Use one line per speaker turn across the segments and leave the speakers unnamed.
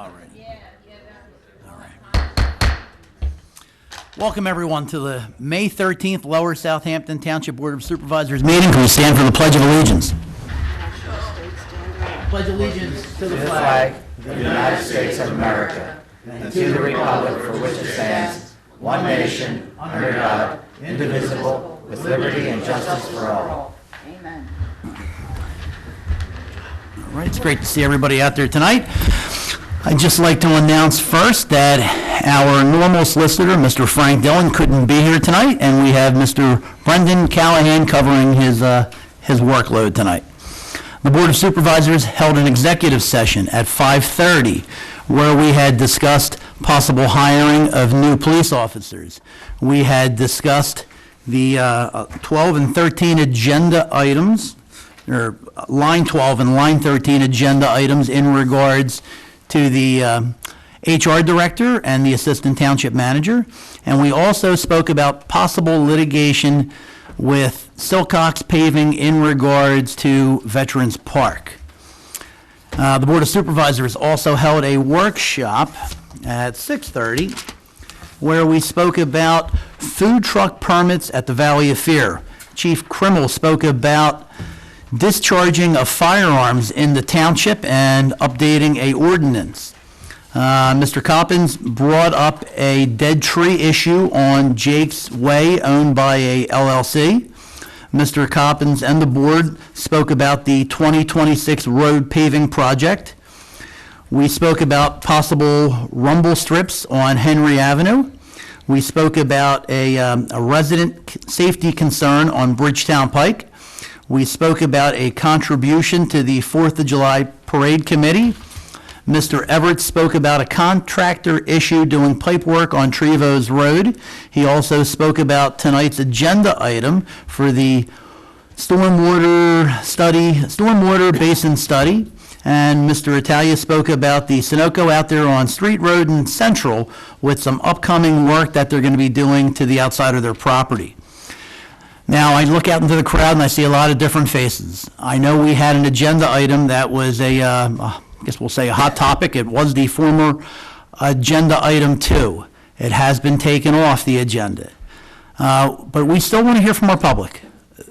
All right. All right. Welcome, everyone, to the May 13th Lower Southampton Township Board of Supervisors meeting. Can we stand for the Pledge of Allegiance? Pledge allegiance to the flag
of the United States of America, and to the republic for which it stands, one nation, under God, indivisible, with liberty and justice for all.
Amen.
All right, it's great to see everybody out there tonight. I'd just like to announce first that our normal solicitor, Mr. Frank Dillon, couldn't be here tonight, and we have Mr. Brendan Callahan covering his workload tonight. The Board of Supervisors held an executive session at 5:30 where we had discussed possible hiring of new police officers. We had discussed the 12 and 13 agenda items, or line 12 and line 13 agenda items in regards to the HR director and the assistant township manager. And we also spoke about possible litigation with Silcox Paving in regards to Veterans Park. The Board of Supervisors also held a workshop at 6:30 where we spoke about food truck permits at the Valley of Fear. Chief Krimmel spoke about discharging of firearms in the township and updating a ordinance. Mr. Coppins brought up a dead tree issue on Jake's Way owned by a LLC. Mr. Coppins and the board spoke about the 2026 road paving project. We spoke about possible rumble strips on Henry Avenue. We spoke about a resident safety concern on Bridgetown Pike. We spoke about a contribution to the 4th of July Parade Committee. Mr. Everett spoke about a contractor issue doing pipe work on Trevose Road. He also spoke about tonight's agenda item for the stormwater basin study. And Mr. Italia spoke about the Sunoco out there on Street Road and Central with some upcoming work that they're going to be doing to the outside of their property. Now, I look out into the crowd and I see a lot of different faces. I know we had an agenda item that was I guess we'll say a hot topic. It was the former agenda item 2. It has been taken off the agenda. But we still want to hear from our public.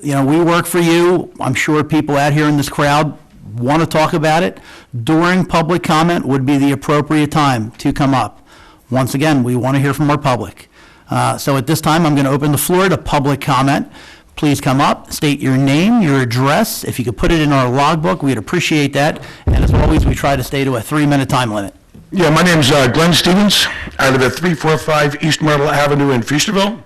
You know, we work for you. I'm sure people out here in this crowd want to talk about it. During public comment would be the appropriate time to come up. Once again, we want to hear from our public. So at this time, I'm going to open the floor to public comment. Please come up, state your name, your address. If you could put it in our logbook, we'd appreciate that. And as always, we try to stay to a 3-minute time limit.
Yeah, my name's Glenn Stevens. I live at 345 East Myrtle Avenue in Feasterville.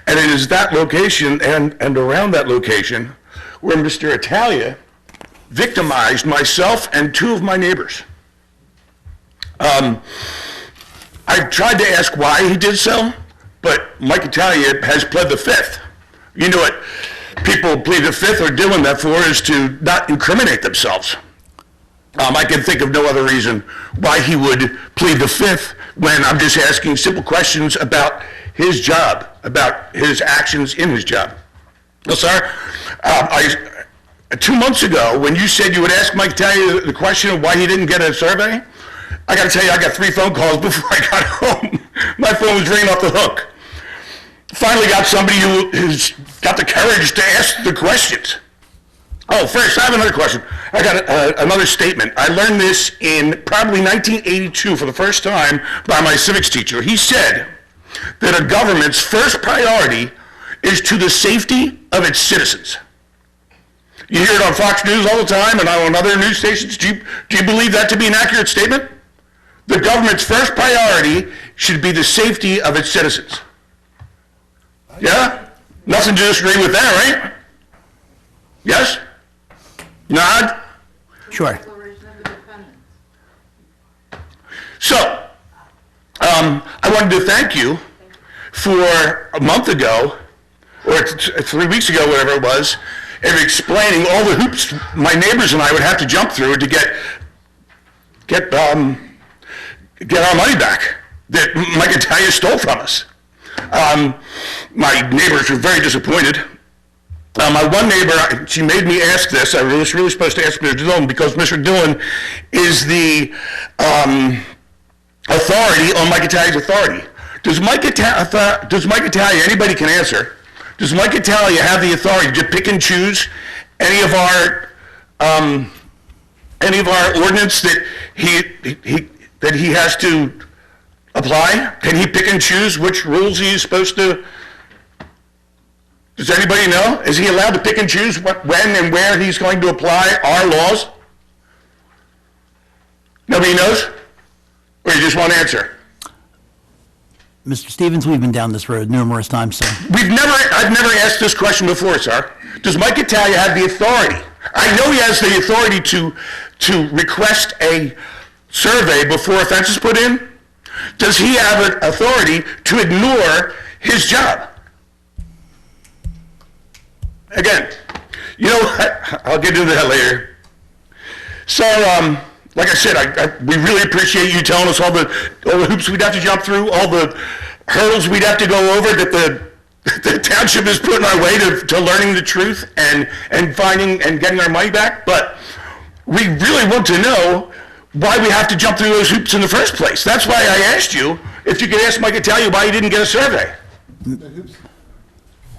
And it is that location and around that location where Mr. Italia victimized myself and 2 of my neighbors. I tried to ask why he did so, but Mike Italia has pled the 5th. You know what people plead the 5th are doing that for is to not incriminate themselves. I can think of no other reason why he would plead the 5th when I'm just asking simple questions about his job, about his actions in his job. No, sir, 2 months ago, when you said you would ask Mike Italia the question of why he didn't get a survey, I got to tell you, I got 3 phone calls before I got home. My phone was ringing off the hook. Finally got somebody who's got the courage to ask the questions. Oh, first, I have another question. I got another statement. I learned this in probably 1982 for the first time by my civics teacher. He said that a government's first priority is to the safety of its citizens. You hear it on Fox News all the time and on other news stations. Do you believe that to be an accurate statement? The government's first priority should be the safety of its citizens. Yeah? Nothing to disagree with that, right? Yes? Nod?
Sure.
So, I wanted to thank you for a month ago, or 3 weeks ago, whatever it was, of explaining all the hoops my neighbors and I would have to jump through to get our money back that Mike Italia stole from us. My neighbors were very disappointed. My one neighbor, she made me ask this. I was really supposed to ask Mr. Dillon because Mr. Dillon is the authority on Mike Italia's authority. Does Mike Italia, anybody can answer, does Mike Italia have the authority to pick and choose any of our ordinance that he has to apply? Can he pick and choose which rules he is supposed to? Does anybody know? Is he allowed to pick and choose when and where he's going to apply our laws? Nobody knows? Or you just won't answer?
Mr. Stevens, we've been down this road numerous times, sir.
I've never asked this question before, sir. Does Mike Italia have the authority? I know he has the authority to request a survey before a fence is put in. Does he have an authority to ignore his job? Again, you know what? I'll get into that later. So, like I said, we really appreciate you telling us all the hoops we'd have to jump through, all the hurdles we'd have to go over that the township is putting our way to learning the truth and finding and getting our money back. But we really want to know why we have to jump through those hoops in the first place. That's why I asked you if you could ask Mike Italia why he didn't get a survey.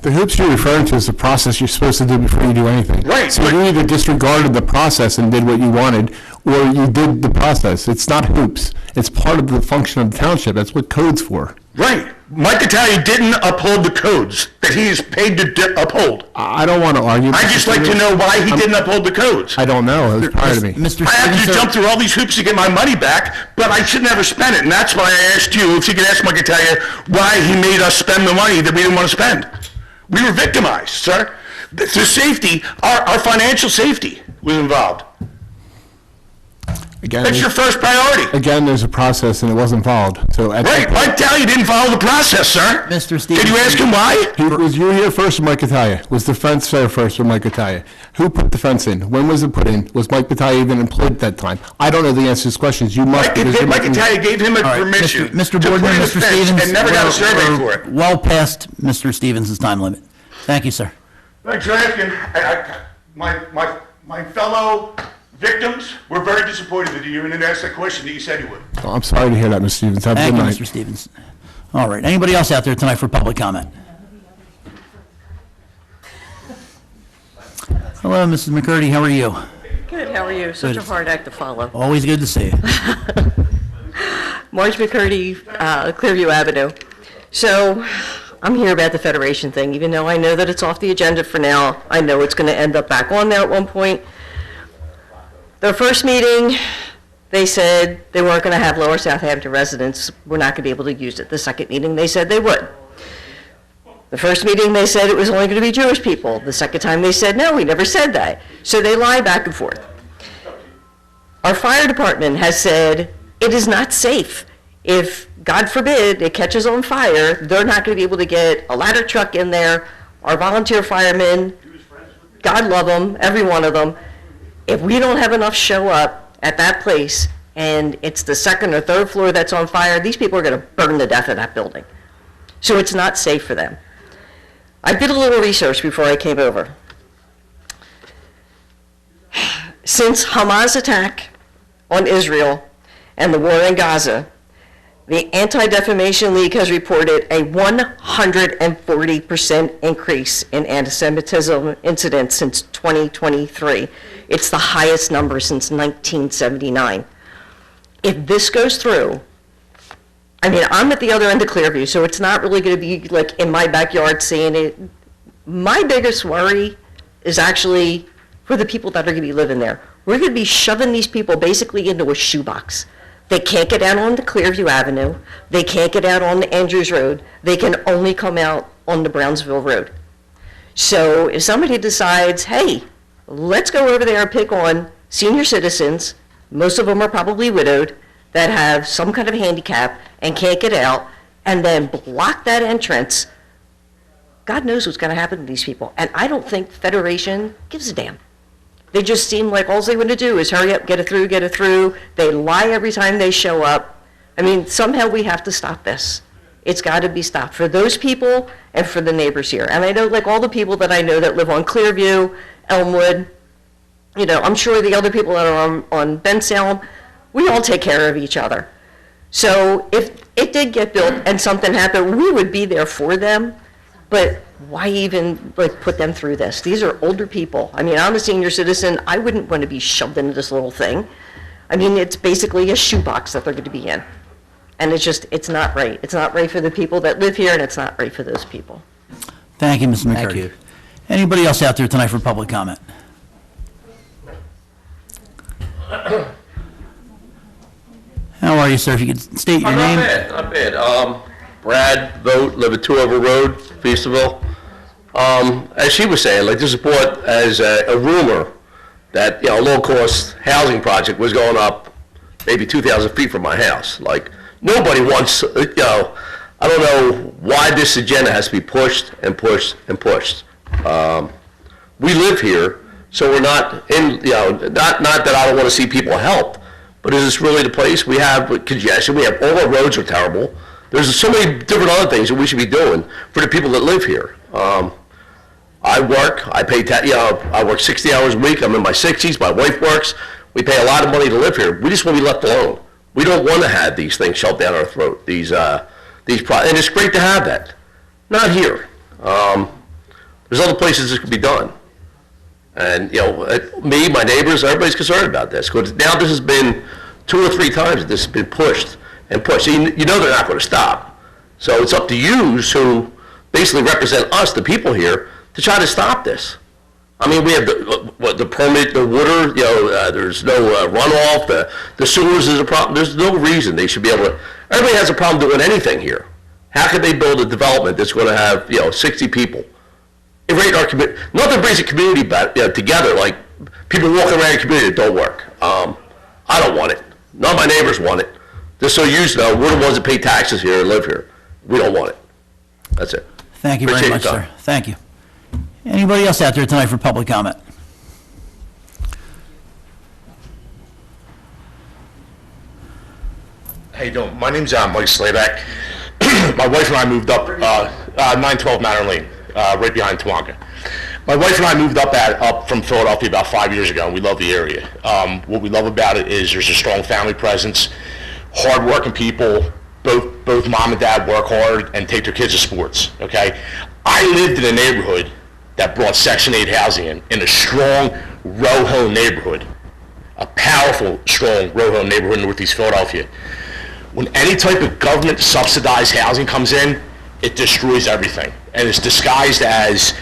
The hoops you're referring to is the process you're supposed to do before you do anything.
Right.
So you either disregarded the process and did what you wanted, or you did the process. It's not hoops. It's part of the function of the township. That's what code's for.
Right. Mike Italia didn't uphold the codes that he is paid to uphold.
I don't want to argue.
I'd just like to know why he didn't uphold the codes.
I don't know. It was prior to me.
Mr.
I have
Stevens,
to
sir,
jump through all these hoops to get my money back, but I should never spend it. And that's why I asked you if you could ask Mike Italia why he made us spend the money that we didn't want to spend. We were victimized, sir. The safety, our financial safety was involved.
Again,
That's your first priority.
Again, there's a process and it wasn't followed. So at
Right. Mike Italia didn't follow the process, sir.
Mr. Stevens.
Did you ask him why?
Was you here first or Mike Italia? Was the fence there first or Mike Italia? Who put the fence in? When was it put in? Was Mike Italia even employed at that time? I don't know the answer to these questions. You must.
Mike Italia gave him a
All right,
permission
Mr.
to put
Boardman,
in a
Mr.
fence
Stevens.
and never got a survey
we're
for it.
well past Mr. Stevens' time limit. Thank you, sir.
Thanks for asking. My fellow victims were very disappointed that you didn't ask that question that you said you would.
Oh, I'm sorry to hear that, Mr. Stevens. Have a
Thank
good
you,
night.
Mr. Stevens. All right, anybody else out there tonight for public comment? Hello, Mrs. McCurdy, how are you?
Good, how are you? Such a hard act to follow.
Always good to see you.
Marge McCurdy, Clearview Avenue. So, I'm here about the Federation thing, even though I know that it's off the agenda for now. I know it's going to end up back on there at one point. The first meeting, they said they weren't going to have Lower Southampton residents. We're not going to be able to use it. The second meeting, they said they would. The first meeting, they said it was only going to be Jewish people. The second time, they said, no, we never said that. So they lie back and forth. Our fire department has said it is not safe. If, God forbid, it catches on fire, they're not going to be able to get a ladder truck in there. Our volunteer firemen, God love them, every one of them. If we don't have enough show up at that place and it's the second or third floor that's on fire, these people are going to burn to death in that building. So it's not safe for them. I did a little research before I came over. Since Hamas attack on Israel and the war in Gaza, the Anti-Defamation League has reported a 140% increase in anti-Semitism incidents since 2023. It's the highest number since 1979. If this goes through, I mean, I'm at the other end of Clearview, so it's not really going to be like in my backyard seeing it. My biggest worry is actually for the people that are going to be living there. We're going to be shoving these people basically into a shoebox. They can't get out on the Clearview Avenue. They can't get out on the Andrews Road. They can only come out on the Brownsville Road. So if somebody decides, hey, let's go over there and pick on senior citizens, most of them are probably widowed, that have some kind of handicap and can't get out, and then block that entrance, God knows what's going to happen to these people. And I don't think Federation gives a damn. They just seem like all they want to do is hurry up, get it through, get it through. They lie every time they show up. I mean, somehow we have to stop this. It's got to be stopped for those people and for the neighbors here. And I know, like, all the people that I know that live on Clearview, Elmwood, you know, I'm sure the other people that are on Ben Salem, we all take care of each other. So if it did get built and something happened, we would be there for them, but why even, like, put them through this? These are older people. I mean, I'm a senior citizen, I wouldn't want to be shoved into this little thing. I mean, it's basically a shoebox that they're going to be in. And it's just, it's not right. It's not right for the people that live here, and it's not right for those people.
Thank you, Mr. McCurdy.
Thank you.
Anybody else out there tonight for public comment? How are you, sir? If you could state your name.
Not bad. Brad Vogt, live at 2 Over Road, Feasterville. As she was saying, like, this is brought as a rumor that, you know, a low-cost housing project was going up maybe 2,000 feet from my house. Like, nobody wants, you know, I don't know why this agenda has to be pushed and pushed and pushed. We live here, so we're not in, you know, not that I don't want to see people help, but is this really the place? We have congestion, we have, all our roads are terrible. There's so many different other things that we should be doing for the people that live here. I work, I pay, you know, I work 60 hours a week, I'm in my 60s, my wife works, we pay a lot of money to live here. We just want to be left alone. We don't want to have these things shoved down our throat, and it's great to have that. Not here. There's other places this could be done. And, you know, me, my neighbors, everybody's concerned about this, because now this has been 2 or 3 times that this has been pushed and pushed. You know they're not going to stop. So it's up to you, who basically represent us, the people here, to try to stop this. I mean, we have the permit, the water, you know, there's no runoff, the sewers is a problem. There's no reason they should be able to, everybody has a problem doing anything here. How could they build a development that's going to have, you know, 60 people? Irrate our community. Nothing brings a community back, you know, together like people walking around a community that don't work. I don't want it. None of my neighbors want it. Just so you know, we're the ones that pay taxes here and live here. We don't want it. That's it.
Thank you very
Appreciate
much,
your
sir.
time.
Thank you. Anybody else out there tonight for public comment?
How you doing? My name's Mike Slayback. My wife and I moved up 912 Manor Lane, right behind Tawanka. My wife and I moved up from Philadelphia about 5 years ago, and we love the area. What we love about it is there's a strong family presence, hard-working people. Both mom and dad work hard and take their kids to sports. Okay, I lived in a neighborhood that brought Section 8 housing in a strong row home neighborhood, a powerful, strong row home neighborhood in Northeast Philadelphia. When any type of government subsidized housing comes in, it destroys everything. And it's disguised as,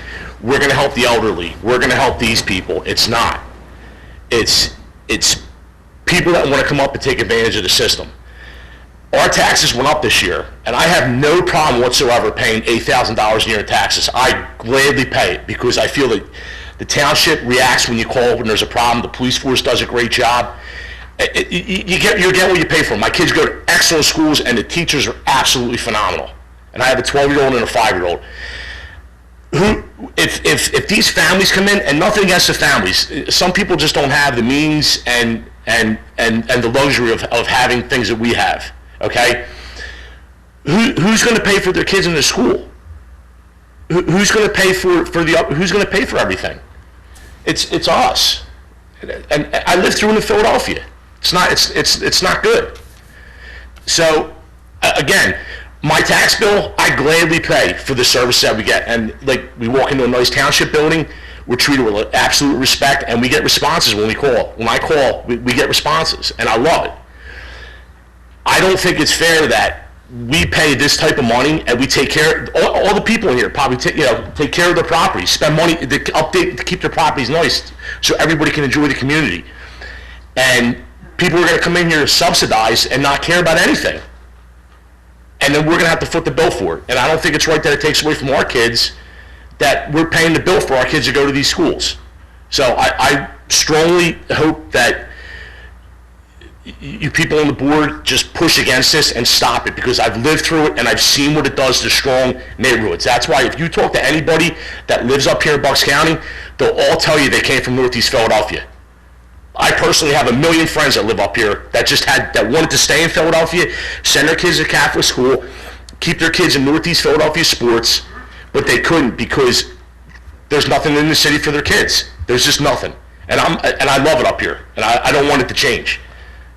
we're going to help the elderly, we're going to help these people. It's not. It's people that want to come up and take advantage of the system. Our taxes went up this year, and I have no problem whatsoever paying $8,000 a year in taxes. I gladly pay it because I feel that the township reacts when you call when there's a problem. The police force does a great job. You get what you pay for. My kids go to excellent schools, and the teachers are absolutely phenomenal. And I have a 12-year-old and a 5-year-old. If these families come in, and nothing against the families, some people just don't have the means and the luxury of having things that we have. Okay, who's going to pay for their kids in the school? Who's going to pay who's going to pay for everything? It's us. And I lived through in Philadelphia. It's not good. So again, my tax bill, I gladly pay for the services that we get. And like, we walk into a nice township building, we're treated with absolute respect, and we get responses when we call. When I call, we get responses, and I love it. I don't think it's fair that we pay this type of money and we take care, all the people in here probably take care of their properties, spend money to update, to keep their properties nice so everybody can enjoy the community. And people are going to come in here subsidized and not care about anything. And then we're going to have to foot the bill for it. And I don't think it's right that it takes away from our kids that we're paying the bill for our kids to go to these schools. So I strongly hope that you people on the board just push against this and stop it, because I've lived through it and I've seen what it does to strong neighborhoods. That's why if you talk to anybody that lives up here in Bucks County, they'll all tell you they came from Northeast Philadelphia. I personally have a million friends that live up here that wanted to stay in Philadelphia, send their kids to Catholic school, keep their kids in Northeast Philadelphia sports, but they couldn't because there's nothing in the city for their kids. There's just nothing. And I love it up here, and I don't want it to change.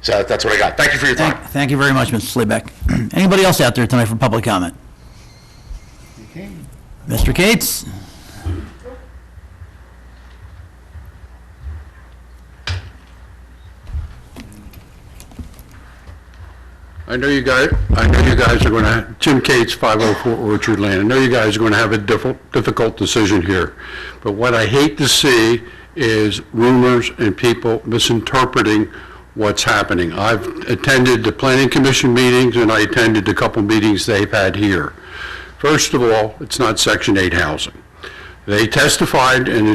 So that's what I got. Thank you for your time.
Thank you very much, Mr. Sleebeck. Anybody else out there tonight for public comment? Mr. Cates?
I know you guys are going to, Jim Cates, 504 Orchard Lane. I know you guys are going to have a difficult decision here. But what I hate to see is rumors and people misinterpreting what's happening. I've attended the Planning Commission meetings, and I attended a couple meetings they've had here. First of all, it's not Section 8 housing. They testified, and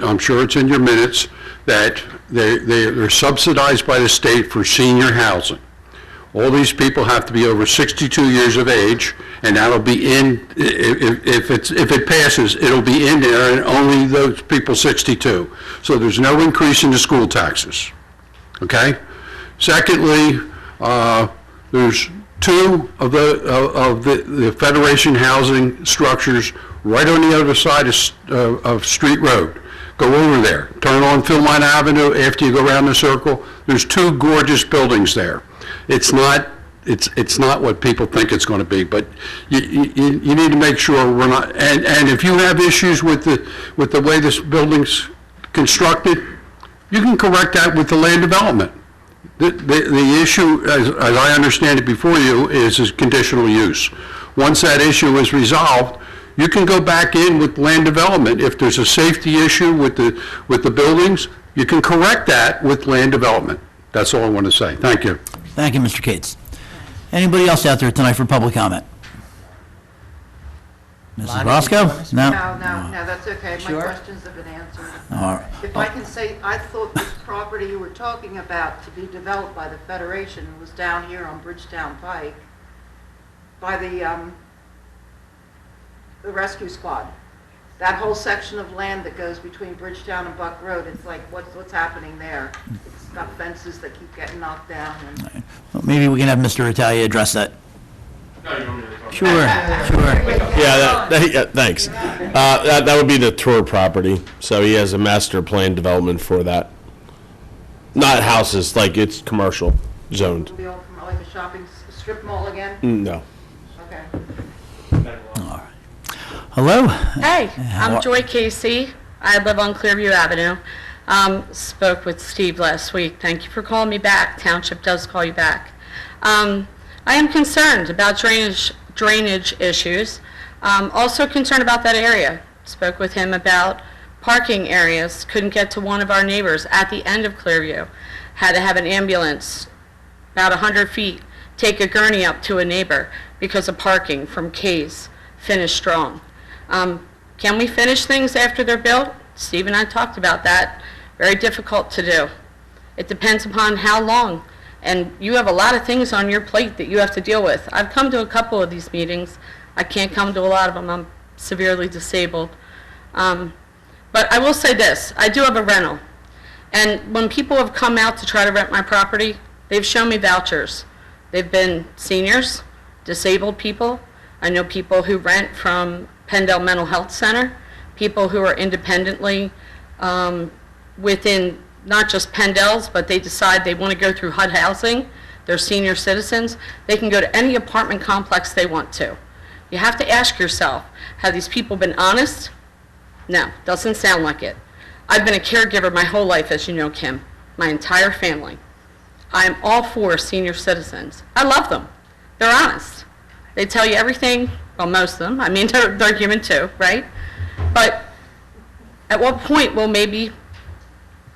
I'm sure it's in your minutes, that they're subsidized by the state for senior housing. All these people have to be over 62 years of age, and that'll be in, if it passes, it'll be in there, and only those people 62. So there's no increase in the school taxes, okay? Secondly, there's two of the Federation housing structures right on the other side of Street Road. Go over there, turn on Philmont Avenue after you go around the circle. There's two gorgeous buildings there. It's not what people think it's going to be, but you need to make sure we're not, and if you have issues with the way this building's constructed, you can correct that with the land development. The issue, as I understand it before you, is conditional use. Once that issue is resolved, you can go back in with land development. If there's a safety issue with the buildings, you can correct that with land development. That's all I want to say. Thank you.
Thank you, Mr. Cates. Anybody else out there tonight for public comment? Mrs.
Lonnie,
Roscoe? No?
No, that's okay. My
Sure.
questions have been answered.
All right.
If I can say, I thought this property you were talking about to be developed by the Federation was down here on Bridgetown Pike by the rescue squad. That whole section of land that goes between Bridgetown and Buck Road, it's like, what's happening there? It's got fences that keep getting knocked down and...
Well, maybe we can have Mr. Italia address that. Sure, sure.
Yeah, thanks. That would be the tour property, so he has a master plan development for that. Not houses, like it's commercial zoned.
It'll be all from like a shopping strip mall again?
No.
Okay.
Hello?
Hey, I'm Joy Casey. I live on Clearview Avenue. Spoke with Steve last week. Thank you for calling me back. Township does call you back. I am concerned about drainage issues. Also concerned about that area. Spoke with him about parking areas. Couldn't get to one of our neighbors at the end of Clearview. Had to have an ambulance about 100 feet take a gurney up to a neighbor because of parking from K's. Finish strong. Can we finish things after they're built? Steve and I talked about that. Very difficult to do. It depends upon how long. And you have a lot of things on your plate that you have to deal with. I've come to a couple of these meetings. I can't come to a lot of them. I'm severely disabled. But I will say this. I do have a rental. And when people have come out to try to rent my property, they've shown me vouchers. They've been seniors, disabled people. I know people who rent from Pendle Mental Health Center, people who are independently within not just Pendle's, but they decide they want to go through HUD housing. They're senior citizens. They can go to any apartment complex they want to. You have to ask yourself, have these people been honest? No, doesn't sound like it. I've been a caregiver my whole life, as you know, Kim, my entire family. I'm all for senior citizens. I love them. They're honest. They tell you everything, well, most of them. I mean, they're human too, right? But at what point will maybe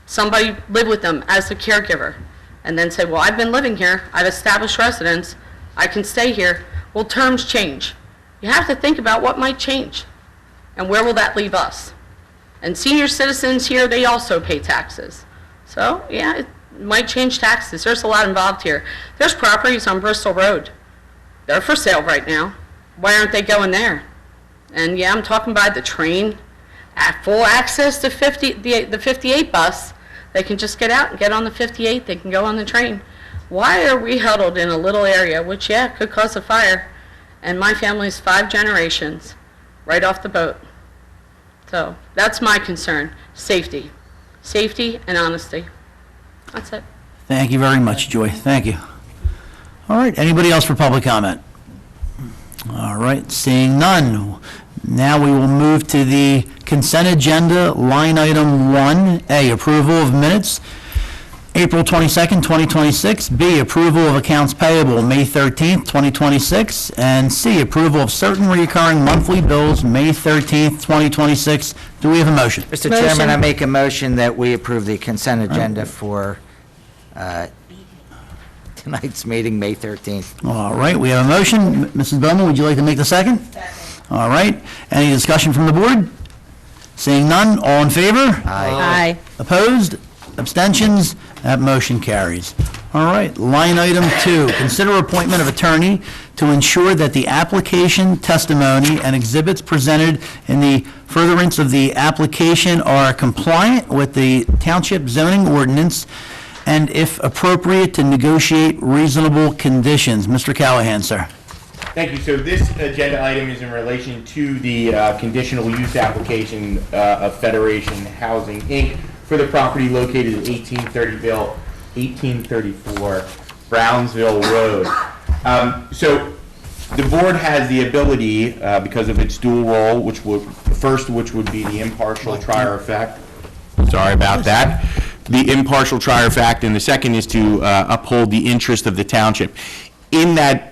somebody live with them as a caregiver and then say, well, I've been living here, I've established residence, I can stay here. Well, terms change. You have to think about what might change and where will that leave us. And senior citizens here, they also pay taxes. So, yeah, it might change taxes. There's a lot involved here. There's properties on Bristol Road. They're for sale right now. Why aren't they going there? And yeah, I'm talking about the train. At full access to the 58 bus, they can just get out and get on the 58. They can go on the train. Why are we huddled in a little area, which, yeah, could cause a fire? and my family's 5 generations right off the boat. So that's my concern, safety. Safety and honesty. That's it.
Thank you very much, Joy. Thank you. All right, anybody else for public comment? All right, seeing none. Now we will move to the consent agenda, line item 1A, approval of minutes, April 22nd, 2026. B, approval of accounts payable, May 13th, 2026. And C, approval of certain recurring monthly bills, May 13th, 2026. Do we have a motion?
Mr. Chairman, I make a motion that we approve the consent agenda for tonight's meeting, May 13th.
All right, we have a motion. Mrs. Bowman, would you like to make the second? Second. All right, any discussion from the board? Seeing none, all in favor?
Aye.
Opposed? Abstentions? That motion carries. All right, line item 2, consider appointment of attorney to ensure that the application, testimony, and exhibits presented in the furtherance of the application are compliant with the township zoning ordinance, and if appropriate, to negotiate reasonable conditions. Mr. Callahan, sir.
Thank you. So this agenda item is in relation to the conditional use application of Federation Housing, Inc. for the property located at 1834 Brownsville Road. So the board has the ability, because of its dual role, which would be the impartial trier of fact. Sorry about that. The impartial trier of fact, and the second is to uphold the interest of the township. In that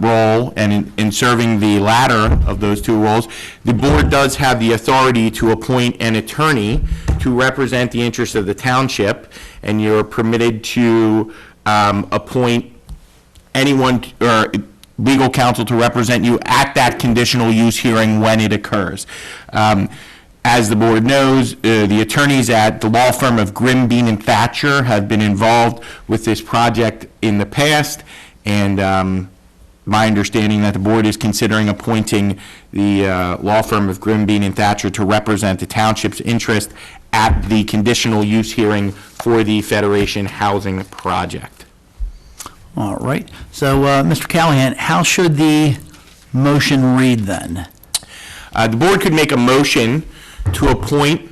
role, and in serving the latter of those two roles, the board does have the authority to appoint an attorney to represent the interest of the township, and you're permitted to appoint anyone or legal counsel to represent you at that conditional use hearing when it occurs. As the board knows, the attorneys at the law firm of Grimm, Bean, and Thatcher have been involved with this project in the past, and my understanding that the board is considering appointing the law firm of Grimm, Bean, and Thatcher to represent the township's interest at the conditional use hearing for the Federation Housing project.
All right. So, Mr. Callahan, how should the motion read then?
The board could make a motion to appoint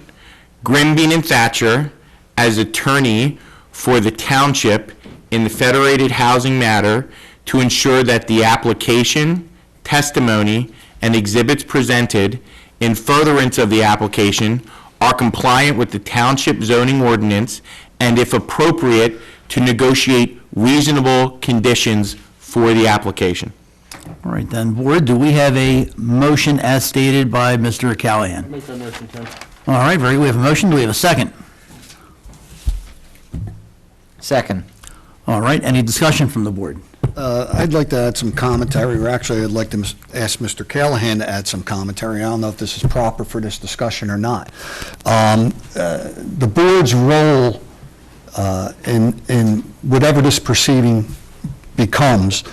Grimm, Bean, and Thatcher as attorney for the township in the federated housing matter to ensure that the application, testimony, and exhibits presented in furtherance of the application are compliant with the township zoning ordinance, and if appropriate, to negotiate reasonable conditions for the application.
All right, then, board, do we have a motion as stated by Mr. Callahan?
Make that motion, Tim.
All right, very good. We have a motion. Do we have a second?
Second.
All right, any discussion from the board?
I'd like to add some commentary, or actually, I'd like to ask Mr. Callahan to add some commentary. I don't know if this is proper for this discussion or not. The board's role in whatever this proceeding becomes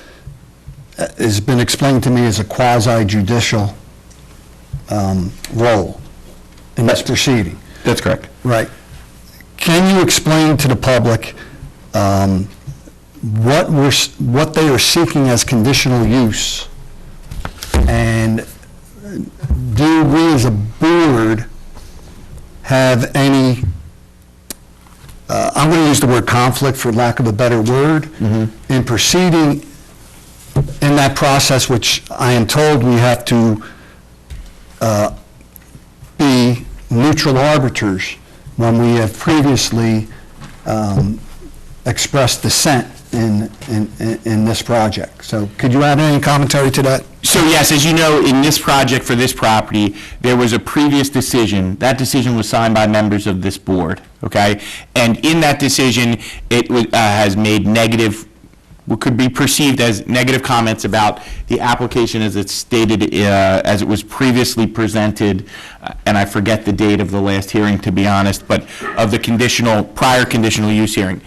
has been explained to me as a quasi-judicial role in this proceeding.
That's correct.
Right. Can you explain to the public what they are seeking as conditional use, and do we as a board have any, I'm going to use the word conflict for lack of a better word, in proceeding in that process, which I am told we have to be neutral arbiters when we have previously expressed dissent in this project. So could you add any commentary to that?
So yes, as you know, in this project for this property, there was a previous decision. That decision was signed by members of this board, okay? And in that decision, it has made negative, what could be perceived as negative comments about the application as it's stated, as it was previously presented, and I forget the date of the last hearing, to be honest, but of the prior conditional use hearing.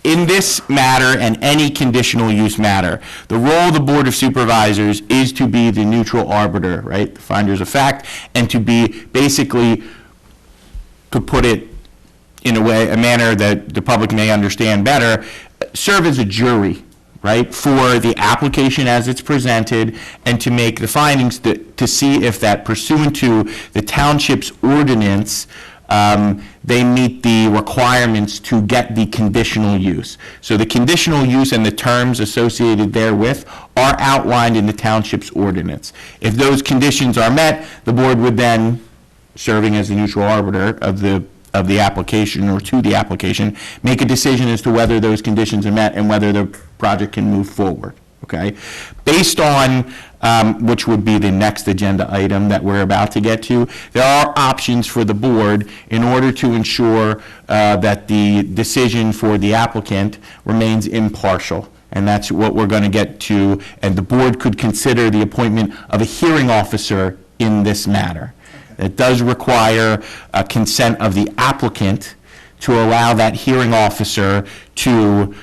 In this matter and any conditional use matter, the role of the Board of Supervisors is to be the neutral arbiter, right? The finders of fact, and to be basically, to put it in a manner that the public may understand better, serve as a jury, right, for the application as it's presented, and to make the findings to see if that pursuant to the township's ordinance, they meet the requirements to get the conditional use. So the conditional use and the terms associated therewith are outlined in the township's ordinance. If those conditions are met, the board would then, serving as the neutral arbiter of the application or to the application, make a decision as to whether those conditions are met and whether the project can move forward, okay? Based on, which would be the next agenda item that we're about to get to, there are options for the board in order to ensure that the decision for the applicant remains impartial. And that's what we're going to get to, and the board could consider the appointment of a hearing officer in this matter. It does require consent of the applicant to allow that hearing officer to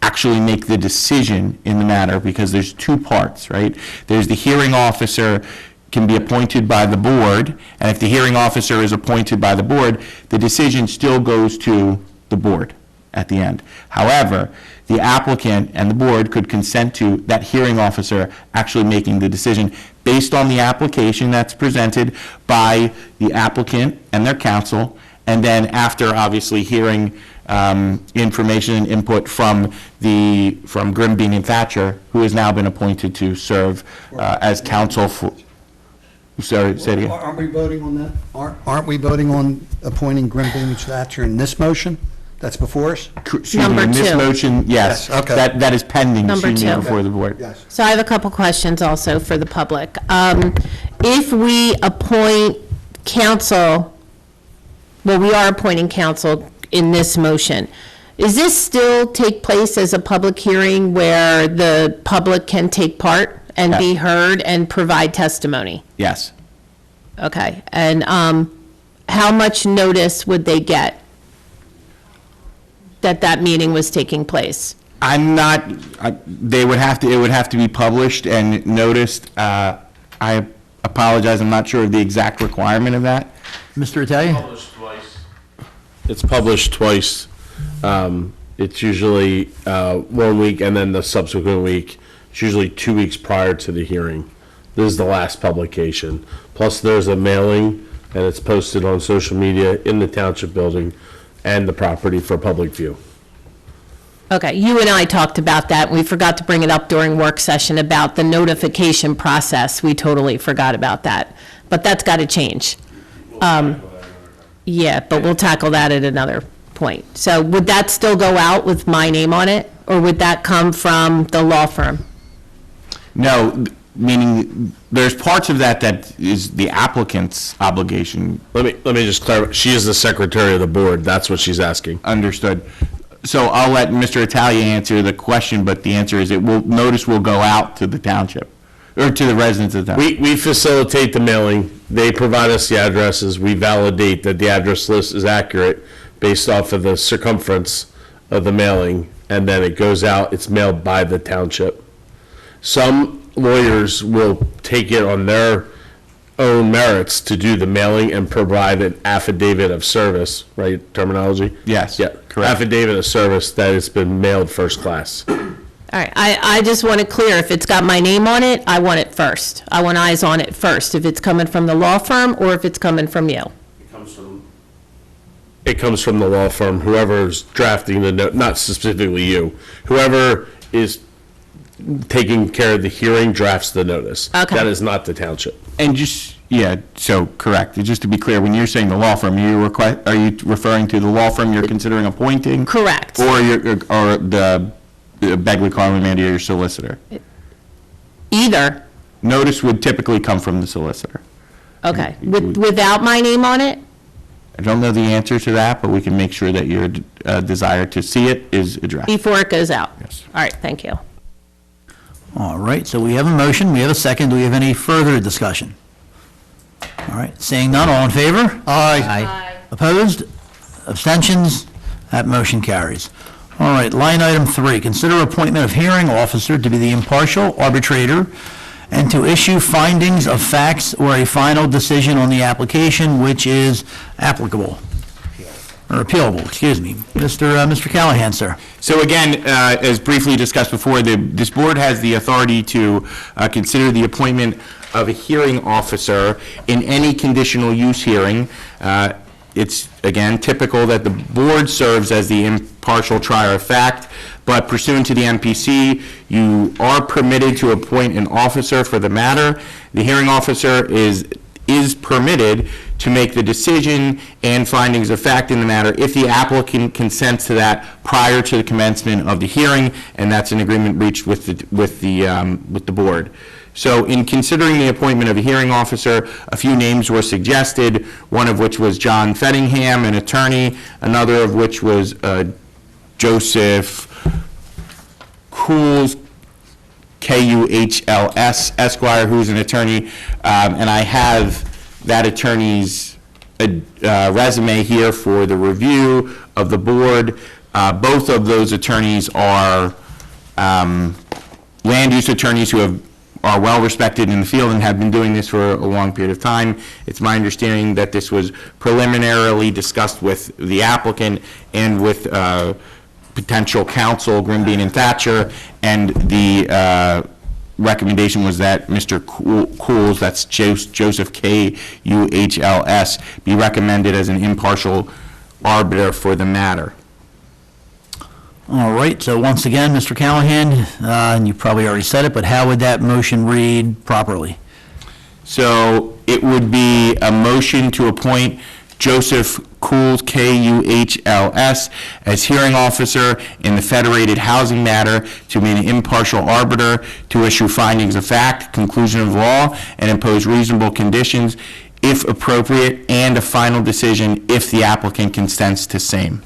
actually make the decision in the matter, because there's two parts, right? There's the hearing officer can be appointed by the board, and if the hearing officer is appointed by the board, the decision still goes to the board at the end. However, the applicant and the board could consent to that hearing officer actually making the decision based on the application that's presented by the applicant and their counsel, and then after obviously hearing information and input from Grimbean and Thatcher, who has now been appointed to serve as counsel for. Sorry, say it again.
Aren't we voting on that? Aren't we voting on appointing Grimbean and Thatcher in this motion that's before us?
Excuse me,
Number
in this
two.
motion, yes.
Yes, okay.
That is pending,
Number
excuse me,
two.
before the board.
Yes.
So I have a couple questions also for the public. If we appoint counsel, well, we are appointing counsel in this motion, is this still take place as a public hearing where the public can take part and be heard and provide testimony?
Yes.
Okay, and how much notice would they get that that meeting was taking place?
I'm not, it would have to be published and noticed. I apologize, I'm not sure of the exact requirement of that.
Mr. Italia?
Published twice. It's published twice. It's usually 1 week and then the subsequent week. It's usually 2 weeks prior to the hearing. This is the last publication. Plus, there's a mailing, and it's posted on social media in the township building and the property for public view.
Okay, you and I talked about that. We forgot to bring it up during work session about the notification process. We totally forgot about that. But that's got to change. Yeah, but we'll tackle that at another point. So would that still go out with my name on it, or would that come from the law firm?
No, meaning there's parts of that is the applicant's obligation.
Let me just clarify. She is the secretary of the board. That's what she's asking.
Understood. So I'll let Mr. Italia answer the question, but the answer is notice will go out to the township, or to the residents of the township.
We facilitate the mailing. They provide us the addresses. We validate that the address list is accurate based off of the circumference of the mailing, and then it goes out. It's mailed by the township. Some lawyers will take it on their own merits to do the mailing and provide an affidavit of service, right, terminology?
Yes,
Yeah,
correct.
affidavit of service that it's been mailed first class.
All right, I just want it clear. If it's got my name on it, I want it first. I want eyes on it first, if it's coming from the law firm or if it's coming from you.
It comes from the law firm, whoever's drafting the note, not specifically you. Whoever is taking care of the hearing drafts the notice.
Okay.
That is not the township.
And so correct. Just to be clear, when you're saying the law firm, are you referring to the law firm you're considering appointing?
Correct.
Or the Begley Carlin Mandy, your solicitor?
Either.
Notice would typically come from the solicitor.
Okay, without my name on it?
I don't know the answer to that, but we can make sure that your desire to see it is addressed.
Before it goes out?
Yes.
All right, thank you.
All right, so we have a motion, we have a second. Do we have any further discussion? All right, seeing none, all in favor? Aye. Opposed? Abstentions? That motion carries. All right, line item 3, consider appointment of hearing officer to be the impartial arbitrator and to issue findings of facts or a final decision on the application which is applicable. or appealable, excuse me. Mr. Callahan, sir.
So again, as briefly discussed before, this board has the authority to consider the appointment of a hearing officer in any conditional use hearing. It's, again, typical that the board serves as the impartial trier of fact, but pursuant to the MPC, you are permitted to appoint an officer for the matter. The hearing officer is permitted to make the decision and findings of fact in the matter if the applicant consents to that prior to the commencement of the hearing, and that's an agreement reached with the board. So in considering the appointment of a hearing officer, a few names were suggested, one of which was John Fettingham, an attorney, another of which was Joseph Kuhls, Kuhls, Esquire, who's an attorney, and I have that attorney's resume here for the review of the board. Both of those attorneys are land use attorneys who are well respected in the field and have been doing this for a long period of time. It's my understanding that this was preliminarily discussed with the applicant and with potential counsel, Grimbean and Thatcher, and the recommendation was that Mr. Kuhls, that's Joseph Kuhls, be recommended as an impartial arbiter for the matter.
All right, so once again, Mr. Callahan, and you probably already said it, but how would that motion read properly?
So it would be a motion to appoint Joseph Kuhls, Kuhls, as hearing officer in the federated housing matter to be an impartial arbiter, to issue findings of fact, conclusion of law, and impose reasonable conditions if appropriate, and a final decision if the applicant consents to same.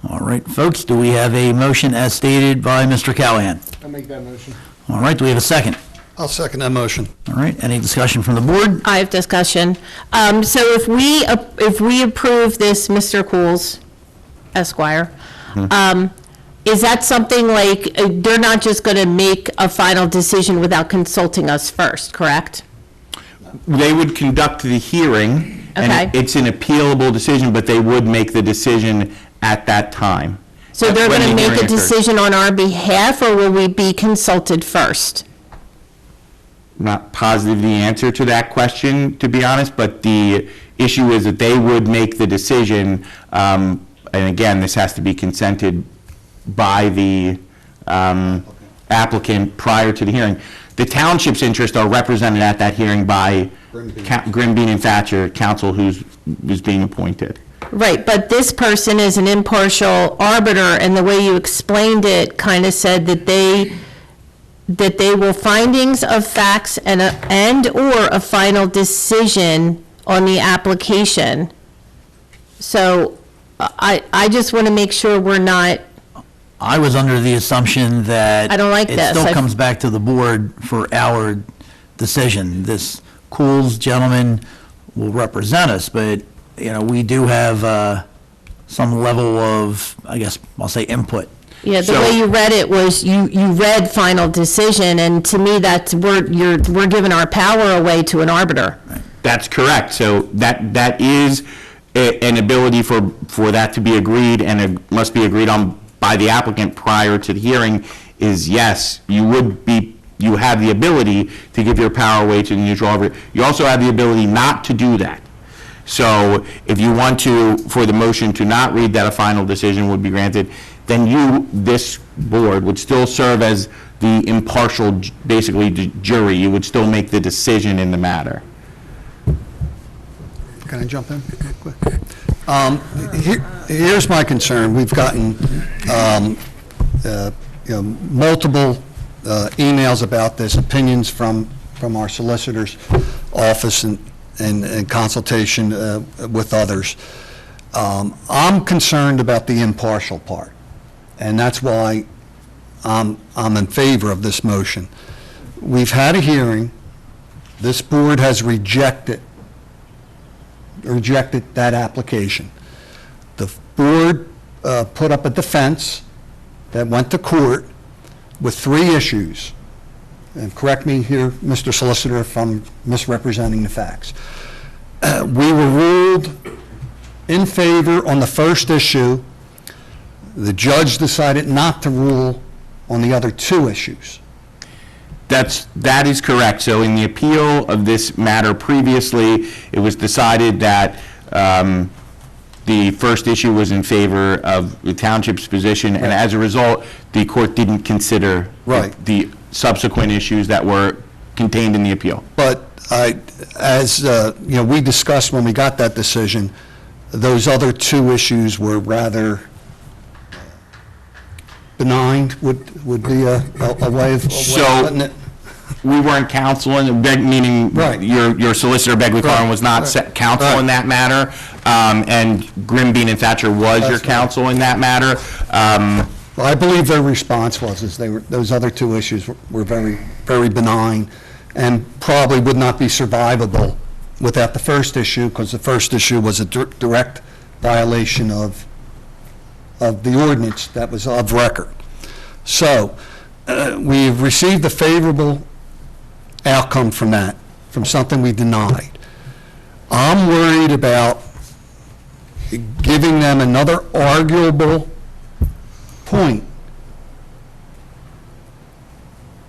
All right, folks, do we have a motion as stated by Mr. Callahan?
I'll make that motion.
All right, do we have a second?
I'll second that motion.
All right, any discussion from the board?
I have discussion. So if we approve this, Mr. Kuhls, Esquire, is that something like, they're not just going to make a final decision without consulting us first, correct?
They would conduct the hearing,
Okay.
and it's an appealable decision, but they would make the decision at that time.
So
That's
they're
when
going to
the
make a
hearing occurs.
decision on our behalf, or will we be consulted first?
Not positive the answer to that question, to be honest, but the issue is that they would make the decision, and again, this has to be consented by the applicant prior to the hearing. The township's interests are represented at that hearing by Grimbean and Thatcher, counsel who's being appointed.
Right, but this person is an impartial arbiter, and the way you explained it kind of said that they will findings of facts and/or a final decision on the application. So I just want to make sure we're not,
I was under the assumption that
I don't like
it
this.
still comes back to the board for our decision. This Kuhls gentleman will represent us, but, you know, we do have some level of, I guess, I'll say input.
yeah, the way you read it was you read final decision, and to me, that's, we're giving our power away to an arbiter.
That's correct. So that is an ability for that to be agreed, and it must be agreed on by the applicant prior to the hearing, is yes, you have the ability to give your power away to the neutral arbiter. You also have the ability not to do that. So if you want to, for the motion to not read that a final decision would be granted, then this board, would still serve as the impartial, basically, jury. You would still make the decision in the matter.
Can I jump in quick? Here's my concern. We've gotten multiple emails about this, opinions from our solicitor's office and consultation with others. I'm concerned about the impartial part, and that's why I'm in favor of this motion. We've had a hearing. This board has rejected that application. The board put up a defense that went to court with 3 issues. And correct me here, Mr. Solicitor, if I'm misrepresenting the facts. We were ruled in favor on the first issue. The judge decided not to rule on the other two issues.
That is correct. So in the appeal of this matter previously, it was decided that the first issue was in favor of the township's position, and as a result, the court didn't consider the subsequent issues that were contained in the appeal.
But as we discussed when we got that decision, those other two issues were rather benign, would be a way of putting it.
We weren't counsel, meaning your solicitor, Begley Carlin, was not counsel in that matter, and Grim, Bean, and Thatcher was your counsel in that matter.
Well, I believe their response was those other two issues were very, very benign and probably would not be survivable without the first issue, because the first issue was a direct violation of the ordinance that was of record. So we've received a favorable outcome from that, from something we denied. I'm worried about giving them another arguable point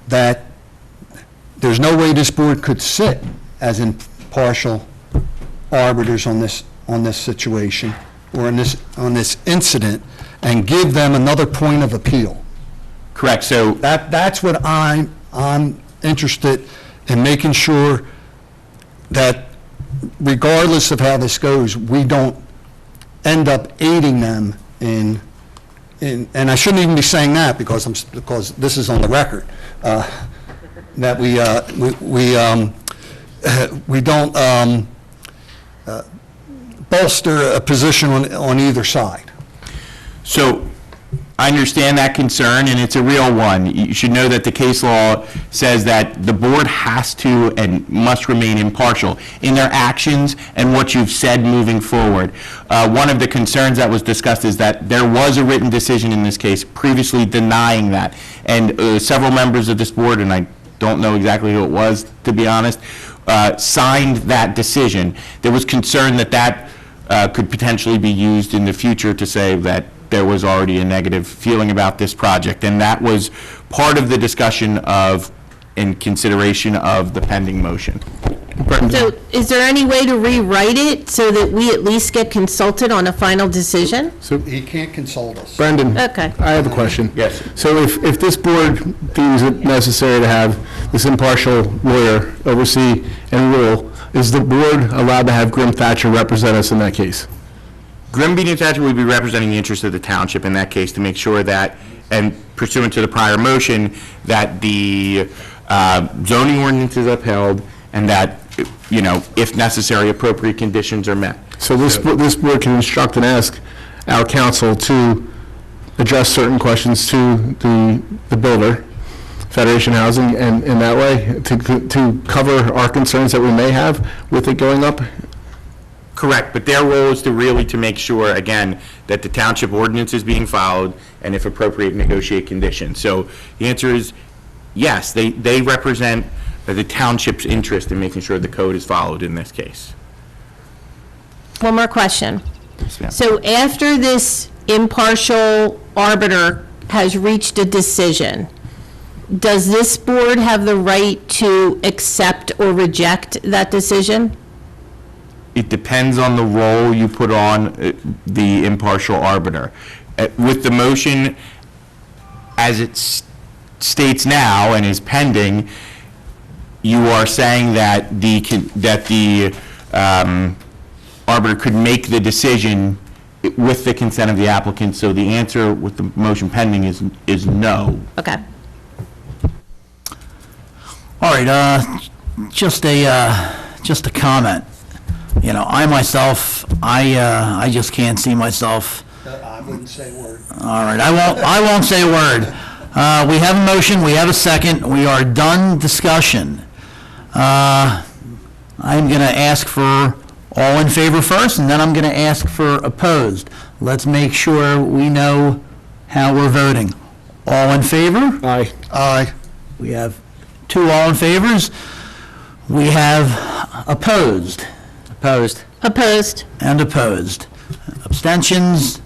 that there's no way this board could sit as impartial arbiters on this situation or on this incident and give them another point of appeal.
Correct. So
that's what I'm interested in, making sure that regardless of how this goes, we don't end up aiding them in and I shouldn't even be saying that because this is on the record, that we don't bolster a position on either side.
So I understand that concern, and it's a real one. You should know that the case law says that the board has to and must remain impartial in their actions and what you've said moving forward. One of the concerns that was discussed is that there was a written decision in this case previously denying that, and several members of this board, and I don't know exactly who it was, to be honest, signed that decision. There was concern that could potentially be used in the future to say that there was already a negative feeling about this project, and that was part of the discussion of and consideration of the pending motion.
So is there any way to rewrite it so that we at least get consulted on a final decision?
So,
He can't consult us.
Brendan,
Okay.
I have a question.
Yes.
So if this board deems it necessary to have this impartial lawyer oversee and rule, is the board allowed to have Grim Thatcher represent us in that case?
Grim, Bean, and Thatcher would be representing the interests of the township in that case to make sure that, and pursuant to the prior motion, that the zoning ordinance is upheld and that, if necessary, appropriate conditions are met.
So this board can instruct and ask our council to address certain questions to the builder, Federation Housing, and in that way, to cover our concerns that we may have with it going up?
Correct, but their role is to make sure, again, that the township ordinance is being followed and, if appropriate, negotiate conditions. So the answer is yes, they represent the township's interest in making sure the code is followed in this case.
One more question.
Yes, ma'am.
So after this impartial arbiter has reached a decision, does this board have the right to accept or reject that decision?
It depends on the role you put on the impartial arbiter. With the motion, as it states now and is pending, you are saying that the arbiter could make the decision with the consent of the applicant. So the answer with the motion pending is no.
Okay.
All right, just a comment. I myself, I just can't see myself.
I wouldn't say a word.
All right, I won't say a word. We have a motion, we have a second, we are done discussion. I'm going to ask for all in favor first, and then I'm going to ask for opposed. Let's make sure we know how we're voting. All in favor?
Aye.
Aye.
We have 2 all in favors. We have opposed.
Opposed.
And opposed. Abstentions?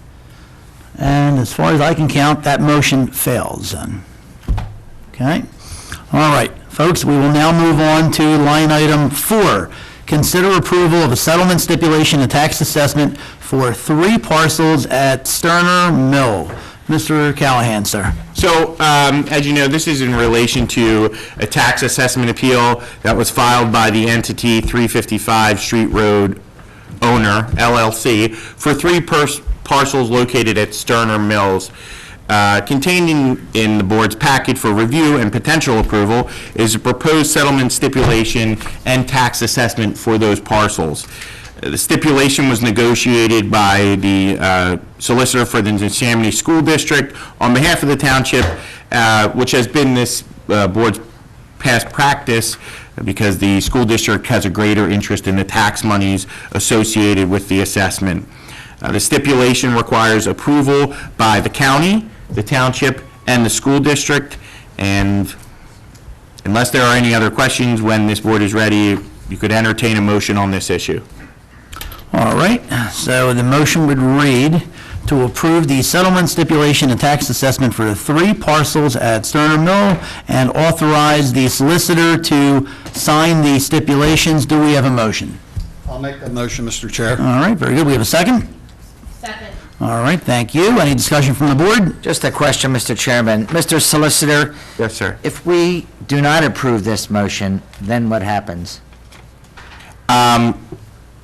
And as far as I can count, that motion fails then. Okay? All right, folks, we will now move on to line item 4. Consider approval of a settlement stipulation and tax assessment for 3 parcels at Sterner Mill. Mr. Callahan, sir.
So, as you know, this is in relation to a tax assessment appeal that was filed by the entity 355 Street Road owner, LLC, for 3 parcels located at Sterner Mills. Contained in the board's packet for review and potential approval is a proposed settlement stipulation and tax assessment for those parcels. The stipulation was negotiated by the solicitor for the Neshaminy School District on behalf of the township, which has been this board's past practice because the school district has a greater interest in the tax monies associated with the assessment. The stipulation requires approval by the county, the township, and the school district, and unless there are any other questions, when this board is ready, you could entertain a motion on this issue.
All right, so the motion would read to approve the settlement stipulation and tax assessment for the 3 parcels at Sterner Mill and authorize the solicitor to sign the stipulations. Do we have a motion?
I'll make that motion, Mr. Chair.
All right, very good. We have a second?
Second.
All right, thank you. Any discussion from the board?
Just a question, Mr. Chairman. Mr. Solicitor,
Yes, sir.
if we do not approve this motion, then what happens?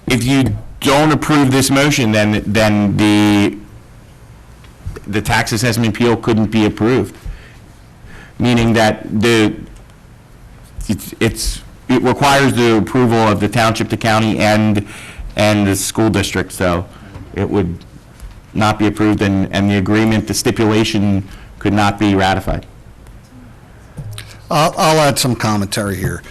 If you don't approve this motion, then the tax assessment appeal couldn't be approved. Meaning that it requires the approval of the township, the county, and the school district, so it would not be approved, and the agreement, the stipulation could not be ratified.
I'll add some commentary here.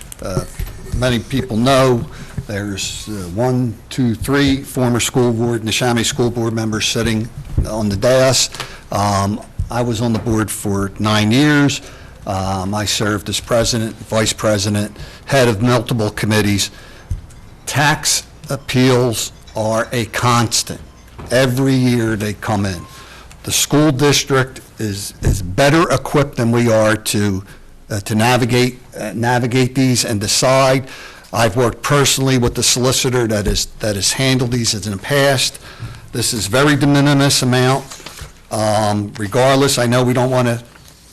Many people know there's 1, 2, 3 former school board, Neshaminy School Board members sitting on the dais. I was on the board for 9 years. I served as president, vice president, head of multiple committees. Tax appeals are a constant. Every year they come in. The school district is better equipped than we are to navigate these and decide. I've worked personally with the solicitor that has handled these in the past. This is very de minimis amount. Regardless, I know we don't want to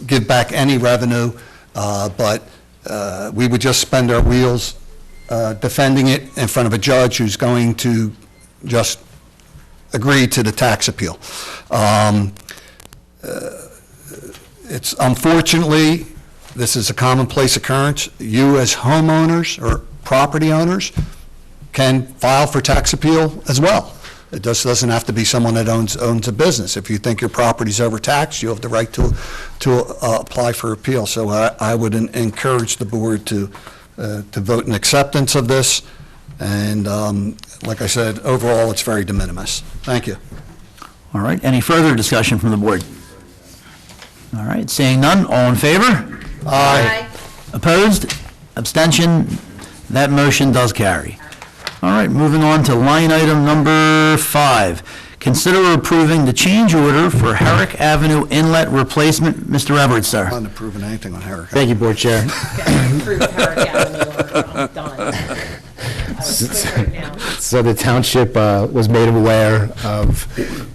give back any revenue, but we would just spend our wheels defending it in front of a judge who's going to just agree to the tax appeal. It's unfortunately, this is a commonplace occurrence. You as homeowners or property owners can file for tax appeal as well. It just doesn't have to be someone that owns a business. If you think your property's overtaxed, you have the right to apply for appeal. So I would encourage the board to vote in acceptance of this. And like I said, overall, it's very de minimis. Thank you.
All right, any further discussion from the board? All right, seeing none, all in favor?
Aye.
Opposed? Abstention? That motion does carry. All right, moving on to line item number 5. Consider approving the change order for Herrick Avenue Inlet Replacement. Mr. Everett, sir.
I'm not approving anything on Herrick.
Thank you, Board Chair. So the township was made aware of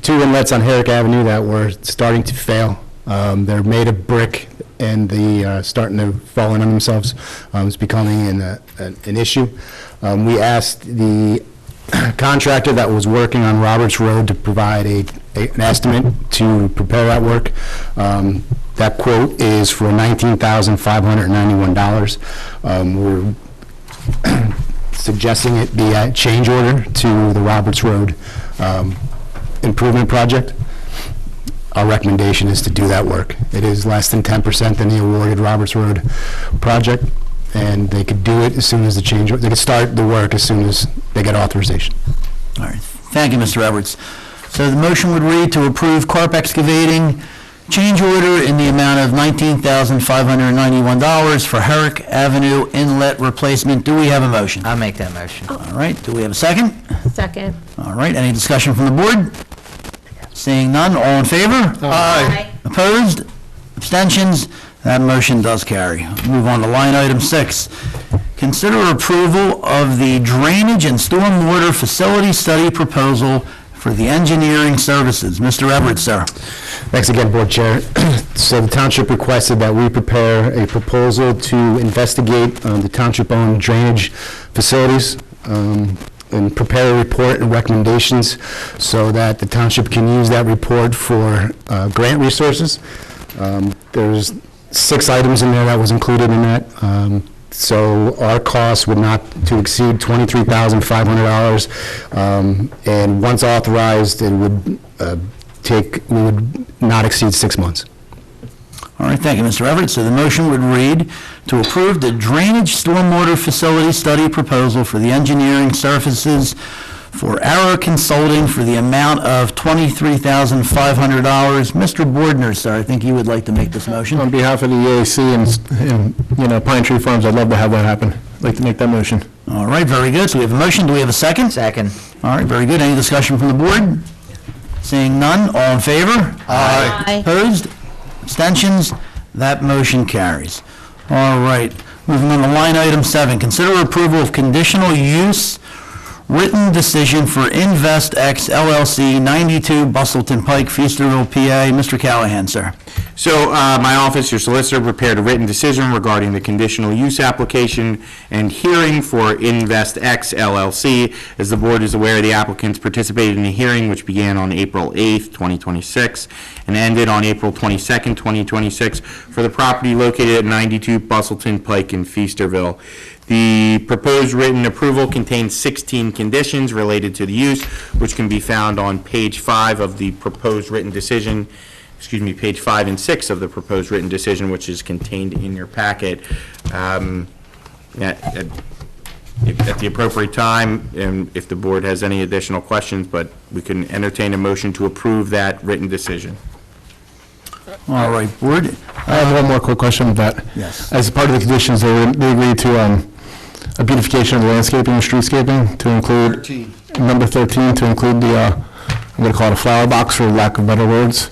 2 inlets on Herrick Avenue that were starting to fail. They're made of brick and they starting to fall in on themselves. It's becoming an issue. We asked the contractor that was working on Roberts Road to provide an estimate to prepare that work. That quote is for $19,591. We're suggesting it be a change order to the Roberts Road improvement project. Our recommendation is to do that work. It is less than 10% than the awarded Roberts Road project, and they could do it as soon as the change, they could start the work as soon as they get authorization.
All right, thank you, Mr. Everett. So the motion would read to approve Carp Excavating change order in the amount of $19,591 for Herrick Avenue Inlet Replacement. Do we have a motion?
I'll make that motion.
All right, do we have a second?
Second.
All right, any discussion from the board? Seeing none, all in favor?
Aye.
Opposed? Abstentions? That motion does carry. Move on to line item 6. Consider approval of the drainage and stormwater facility study proposal for the engineering services. Mr. Everett, sir.
Thanks again, Board Chair. So the township requested that we prepare a proposal to investigate the township-owned drainage facilities and prepare a report and recommendations so that the township can use that report for grant resources. There's 6 items in there that was included in that. So our cost would not to exceed $23,500, and once authorized, it would we would not exceed 6 months.
All right, thank you, Mr. Everett. So the motion would read to approve the drainage stormwater facility study proposal for the engineering services for Arrow Consulting for the amount of $23,500. Mr. Bordner, sir, I think you would like to make this motion.
On behalf of the EAC and Pine Tree Farms, I'd love to have that happen. I'd like to make that motion.
All right, very good. So we have a motion. Do we have a second?
Second.
All right, very good. Any discussion from the board? Seeing none, all in favor?
Aye.
Opposed? Abstentions? That motion carries. All right, moving on to line item 7. Consider approval of conditional use written decision for InvestX LLC, 92 Bustleton Pike, Feasterville, PA. Mr. Callahan, sir.
So my office, your solicitor, prepared a written decision regarding the conditional use application and hearing for InvestX LLC. As the board is aware, the applicants participated in the hearing, which began on April 8th, 2026, and ended on April 22nd, 2026, for the property located at 92 Bustleton Pike in Feasterville. The proposed written approval contains 16 conditions related to the use, which can be found on page 5 of the proposed written decision, page 5 and 6 of the proposed written decision, which is contained in your packet. At the appropriate time, and if the board has any additional questions, but we can entertain a motion to approve that written decision.
All right, board.
I have one more quick question with that.
Yes.
As part of the conditions, they agreed to a beautification of the landscaping and streetscaping to include, number 13, to include the, I'm going to call it a flower box for lack of better words.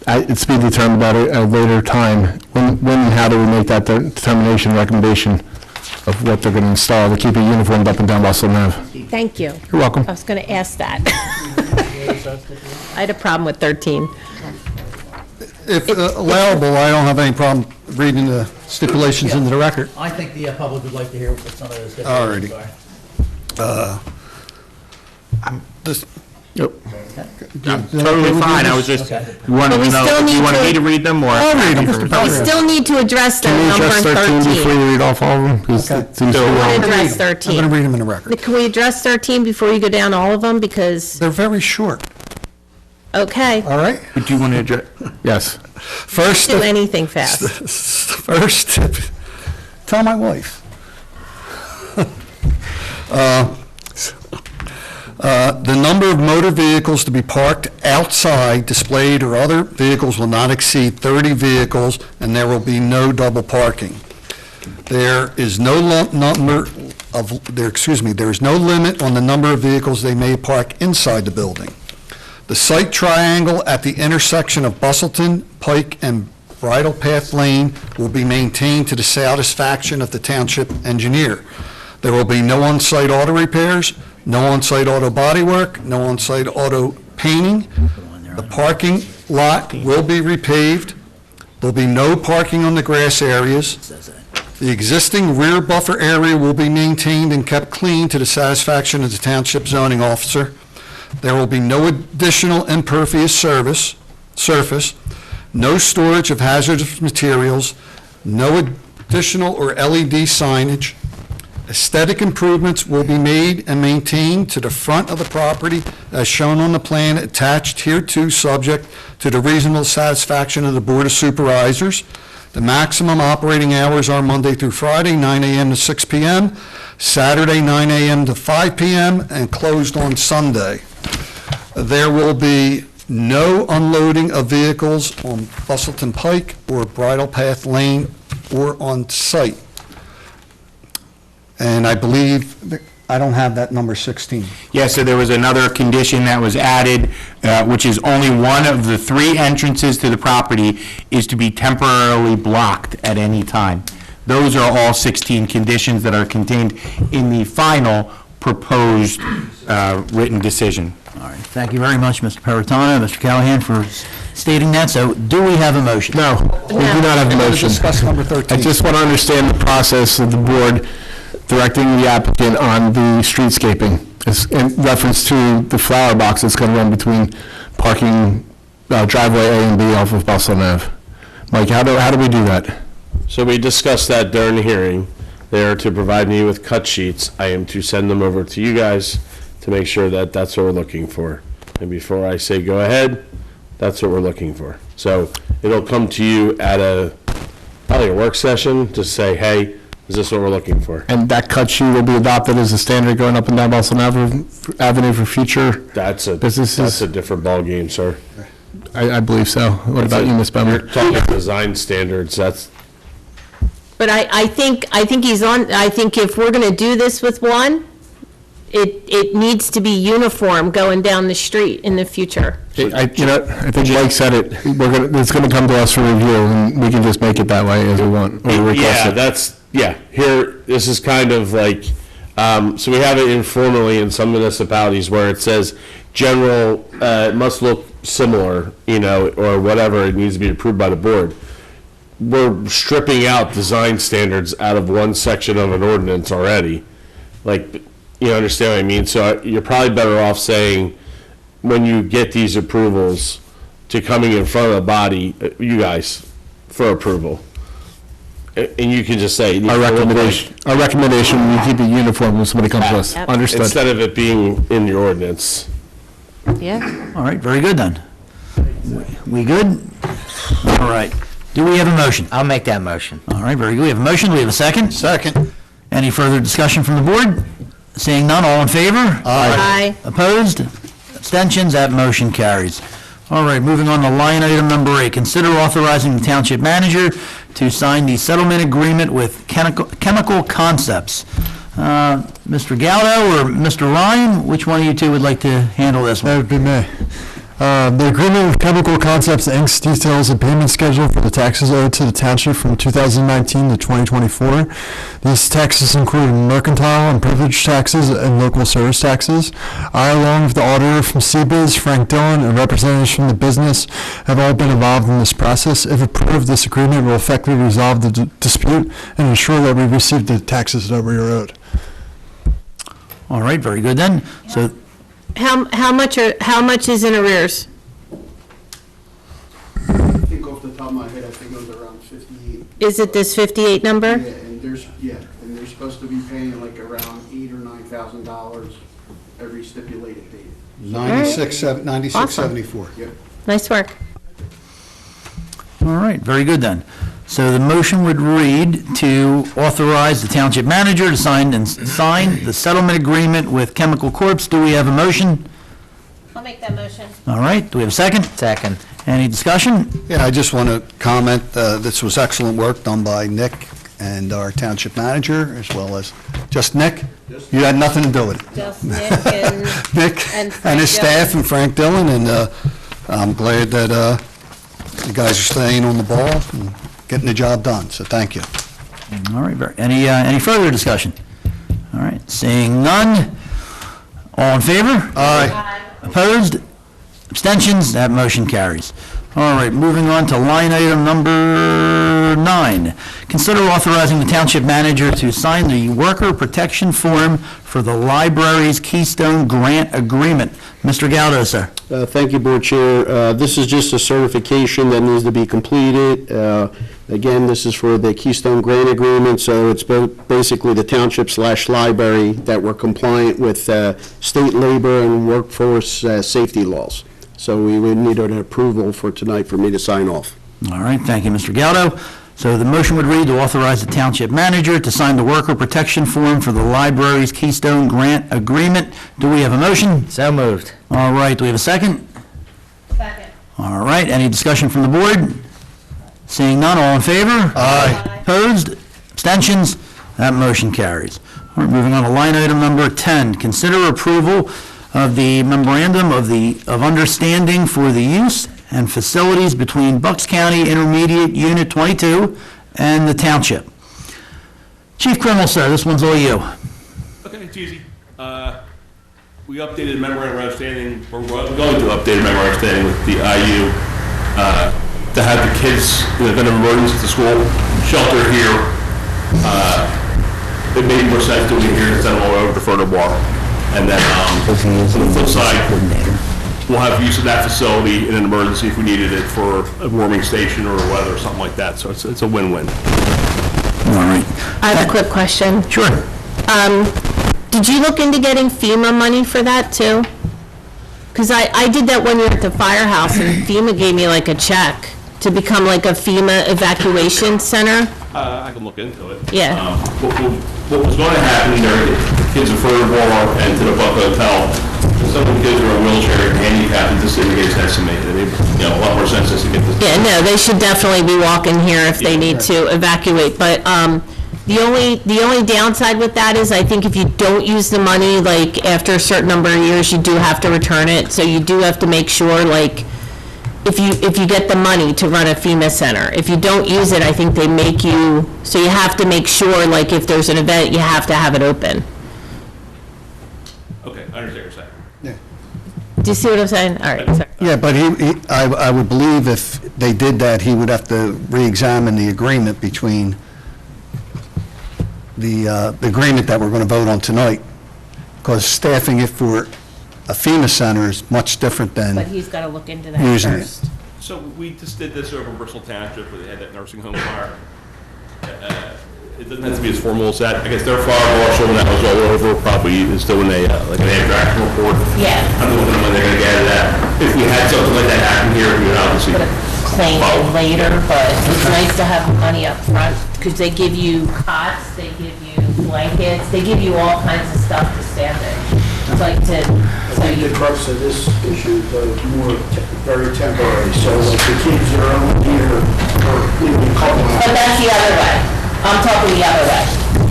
It's be determined at a later time. When and how do we make that determination, recommendation of what they're going to install to keep it uniformed up and down Bustleton Ave?
Thank you.
You're welcome.
I was going to ask that. I had a problem with 13.
If allowable, I don't have any problem reading the stipulations into the record.
I think the public would like to hear what some of those
Alrighty.
Yep.
Totally fine, I was just, you wanted
But we
to know,
still
do you
need
want
to-
me to read them, or?
I'll read them, Mr.
We
President.
still need to address the
Can we
number
address 13 before
13.
you read off all of them? 'Cause
Okay.
it seems to be-
Address
I'm going to
13.
read them in the record.
Can we address 13 before you go down all of them? Because,
They're very short,
okay,
all right?
Do you want to address?
Yes.
First,
do anything fast.
first tip, tell my wife. The number of motor vehicles to be parked outside, displayed, or other vehicles will not exceed 30 vehicles, and there will be no double parking. There is no there is no limit on the number of vehicles they may park inside the building. The site triangle at the intersection of Bustleton, Pike, and Bridle Path Lane will be maintained to the satisfaction of the township engineer. There will be no on-site auto repairs, no on-site auto bodywork, no on-site auto painting. The parking lot will be repaved. There'll be no parking on the grass areas. The existing rear buffer area will be maintained and kept clean to the satisfaction of the township zoning officer. There will be no additional impervious surface, no storage of hazardous materials, no additional or LED signage. Aesthetic improvements will be made and maintained to the front of the property as shown on the plan attached hereto, subject to the reasonable satisfaction of the Board of Supervisors. The maximum operating hours are Monday through Friday, 9 a.m. to 6 p.m., Saturday, 9 a.m. to 5 p.m., and closed on Sunday. There will be no unloading of vehicles on Bustleton Pike or Bridle Path Lane or on site. And I believe I don't have that number 16.
Yeah, so there was another condition that was added, which is only one of the 3 entrances to the property is to be temporarily blocked at any time. Those are all 16 conditions that are contained in the final proposed written decision.
All right, thank you very much, Mr. Peritano, Mr. Callahan, for stating that. So do we have a motion?
No, we do not have a motion.
Discuss number 13.
I just want to understand the process of the board directing the applicant on the streetscaping, in reference to the flower box that's going to run between parking driveway A and B off of Bustleton Ave. Mike, how do we do that?
So we discussed that during the hearing. They are to provide me with cut sheets. I am to send them over to you guys to make sure that that's what we're looking for. And before I say go ahead, that's what we're looking for. So it'll come to you at probably a work session to say, hey, is this what we're looking for?
And that cut sheet will be adopted as a standard going up and down Bustleton Avenue for future businesses?
That's a different ballgame, sir.
I believe so. What about you, Ms. Bummer?
You're talking design standards, that's,
But I think he's on, I think if we're going to do this with one, it needs to be uniform going down the street in the future.
I think Mike said it. It's going to come to us for review, and we can just make it that way as we want, or request it.
Here, this is kind of like, so we have it informally in some municipalities where it says general, it must look similar, or whatever, it needs to be approved by the board. We're stripping out design standards out of one section of an ordinance already. Like, you understand what I mean? So you're probably better off saying, when you get these approvals, to coming in front of the body, you guys, for approval. And you can just say.
Our recommendation, we keep it uniform when somebody comes to us.
Yep.
Understood.
Instead of it being in your ordinance.
Yeah.
All right, very good then. We good? All right. Do we have a motion?
I'll make that motion.
All right, very good. We have a motion. Do we have a second?
Second.
Any further discussion from the board? Seeing none, all in favor?
Aye.
Opposed? Abstentions? That motion carries. All right, moving on to line item number 8. Consider authorizing the township manager to sign the settlement agreement with Chemical Concepts. Mr. Gallo or Mr. Ryan, which one of you two would like to handle this one?
That would be me. The agreement with Chemical Concepts Inc. details a payment schedule for the taxes owed to the township from 2019 to 2024. These taxes include mercantile and privilege taxes and local service taxes. I, along with the auditor from CBiz, Frank Dillon, and representatives from the business, have all been involved in this process. If approved, this agreement will effectively resolve the dispute and ensure that we receive the taxes that we are owed.
All right, very good then. So.
How much is in arrears?
I think off the top of my head, I think it was around 58.
Is it this 58 number?
And they're supposed to be paying like around $8,000 or $9,000 every stipulated date.
9674.
Yep.
Nice work.
All right, very good then. So the motion would read to authorize the township manager to sign the settlement agreement with Chemical Corp. Do we have a motion?
I'll make that motion.
All right, do we have a second?
Second.
Any discussion?
Yeah, I just want to comment, this was excellent work done by Nick and our township manager, as well as, just Nick? You had nothing to do with it.
Just Nick and
Nick
and
and his
Frank
staff and Frank Dillon, and I'm glad that you guys are staying on the ball and getting the job done, so thank you.
All right, any further discussion? All right, seeing none, all in favor?
Aye.
Opposed? Abstentions? That motion carries. All right, moving on to line item number 9. Consider authorizing the township manager to sign the worker protection form for the library's Keystone Grant Agreement. Mr. Galdo, sir.
Thank you, Board Chair. This is just a certification that needs to be completed. Again, this is for the Keystone Grant Agreement, so it's basically the township/library that we're compliant with state labor and workforce safety laws. So we would need an approval for tonight for me to sign off.
All right, thank you, Mr. Galdo. So the motion would read to authorize the township manager to sign the worker protection form for the library's Keystone Grant Agreement. Do we have a motion?
So moved.
All right, do we have a second?
Second.
All right, any discussion from the board? Seeing none, all in favor?
Aye.
Opposed? Abstentions? That motion carries. All right, moving on to line item number 10, consider approval of the memorandum of understanding for the use and facilities between Bucks County Intermediate Unit 22 and the township. Chief Criminal, sir, this one's all you.
Okay, it's easy. We updated memorandum of understanding, or we're going to update memorandum of understanding with the IU to have the kids in the event of emergency at the school shelter here. It made more sense doing it here instead of all over to Furnival. And then on the flip side, we'll have use of that facility in an emergency if we needed it for a warming station or weather or something like that. So it's a win-win.
All right.
I have a quick question.
Sure.
Did you look into getting FEMA money for that too? Because I did that one year at the firehouse and FEMA gave me like a check to become like a FEMA evacuation center.
I can look into it.
Yeah.
What was going to happen there, the kids at Furnival and to the Buck Hotel, some of the kids are in wheelchair and handicapped, and this indicates estimated. A lot more sense to get this.
Yeah, no, they should definitely be walking here if they need to evacuate, but, the only downside with that is I think if you don't use the money, like, after a certain number of years, you do have to return it, so you do have to make sure, like, if you get the money to run a FEMA center, if you don't use it, I think they make you, so you have to make sure, like, if there's an event, you have to have it open.
Okay, I understand what you're saying.
Do you see what I'm saying? All right, sorry.
Yeah, but I would believe if they did that, he would have to re-examine the agreement between the agreement that we're going to vote on tonight, because staffing it for a FEMA center is much different than
But he's got to look into that
using it.
first.
So we just did this over in Bristol Township where they had that nursing home fire. It doesn't have to be as formal as that. I guess their fire marshal, when that was all over, probably is doing like an abstract report.
Yeah.
I'm looking at when they're gonna get that. If we had something like that happen here, we would obviously.
Claim it later, but it's nice to have money up front, because they give you cots, they give you blankets, they give you all kinds of stuff to stand it. It's like to,
I think the crux of this issue is more very temporary, so like the kids are only here for even a couple of
but that's the other way. I'm talking the other way.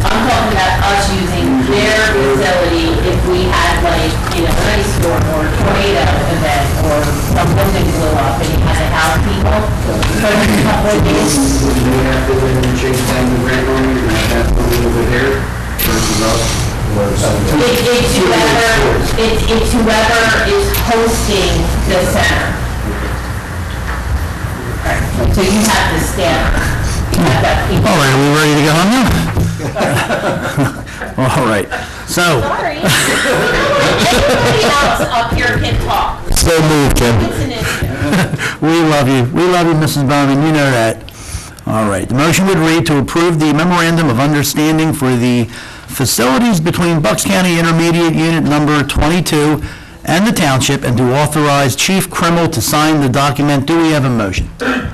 I'm talking about us using their facility if we had like, an ice storm or a tornado event or some building blew up and you had to house people for a couple of days.
Would they have to then change down the grant money and have that money over here versus us?
It's whoever is hosting the center. So you have to stand. You have to have people.
All right, are we ready to go home now? All right, so.
Sorry. Everybody else up here can talk.
So moved, Kim.
It's an issue.
We love you, Mrs. Bowman, you know that. All right, the motion would read to approve the memorandum of understanding for the facilities between Bucks County Intermediate Unit Number 22 and the township, and to authorize Chief Crimmel to sign the document. Do we have a motion?
I'll make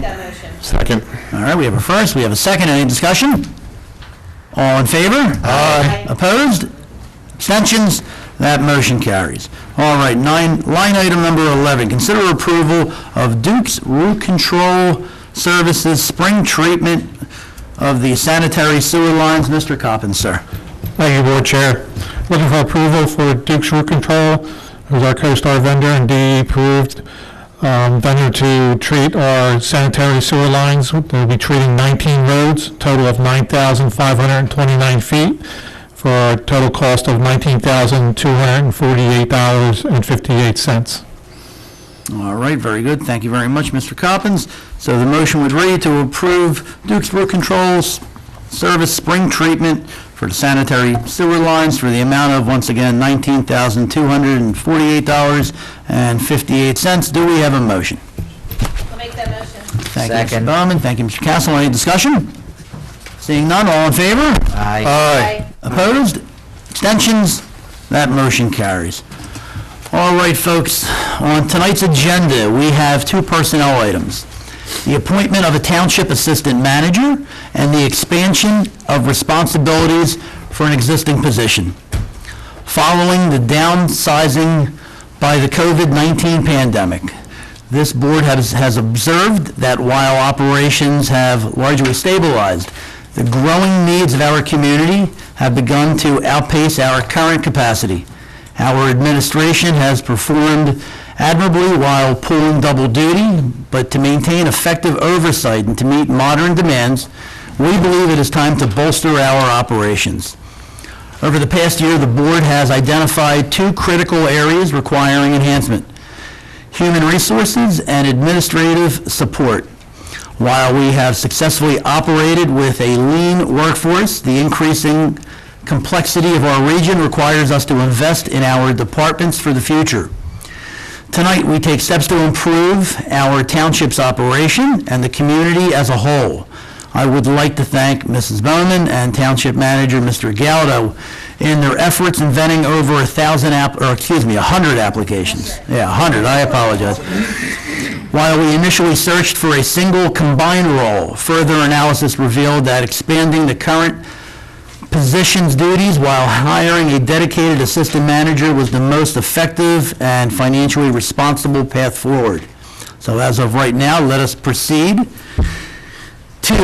that motion.
Second.
All right, we have a first, we have a second. Any discussion? All in favor?
Aye.
Opposed? Abstentions? That motion carries. All right, line item number 11, consider approval of Duke's Root Control Services spring treatment of the sanitary sewer lines. Mr. Coppin, sir.
Thank you, Board Chair. Looking for approval for Duke's Root Control, who's our co-star vendor and DE approved vendor to treat our sanitary sewer lines. They'll be treating 19 roads, total of 9,529 feet, for a total cost of $19,248.58.
All right, very good. Thank you very much, Mr. Coppins. So the motion would read to approve Duke's Root Control's service spring treatment for the sanitary sewer lines for the amount of, once again, $19,248.58. Do we have a motion?
I'll make that motion.
Thank you, Mr. Bowman. Thank you, Mr. Castle. Any discussion? Seeing none, all in favor?
Aye.
Opposed? Abstentions? That motion carries. All right, folks, on tonight's agenda, we have two personnel items: the appointment of a township assistant manager and the expansion of responsibilities for an existing position. Following the downsizing by the COVID-19 pandemic, this board has observed that while operations have largely stabilized, The growing needs of our community have begun to outpace our current capacity. Our administration has performed admirably while pulling double duty, but to maintain effective oversight and to meet modern demands, we believe it is time to bolster our operations. Over the past year, the board has identified two critical areas requiring enhancement: human resources and administrative support. While we have successfully operated with a lean workforce, the increasing complexity of our region requires us to invest in our departments for the future. Tonight, we take steps to improve our township's operation and the community as a whole. I would like to thank Mrs. Bowman and Township Manager Mr. Galdo in their efforts in vetting over 100 applications. Yeah, 100, I apologize. While we initially searched for a single combined role, further analysis revealed that expanding the current position's duties while hiring a dedicated assistant manager was the most effective and financially responsible path forward. So as of right now, let us proceed to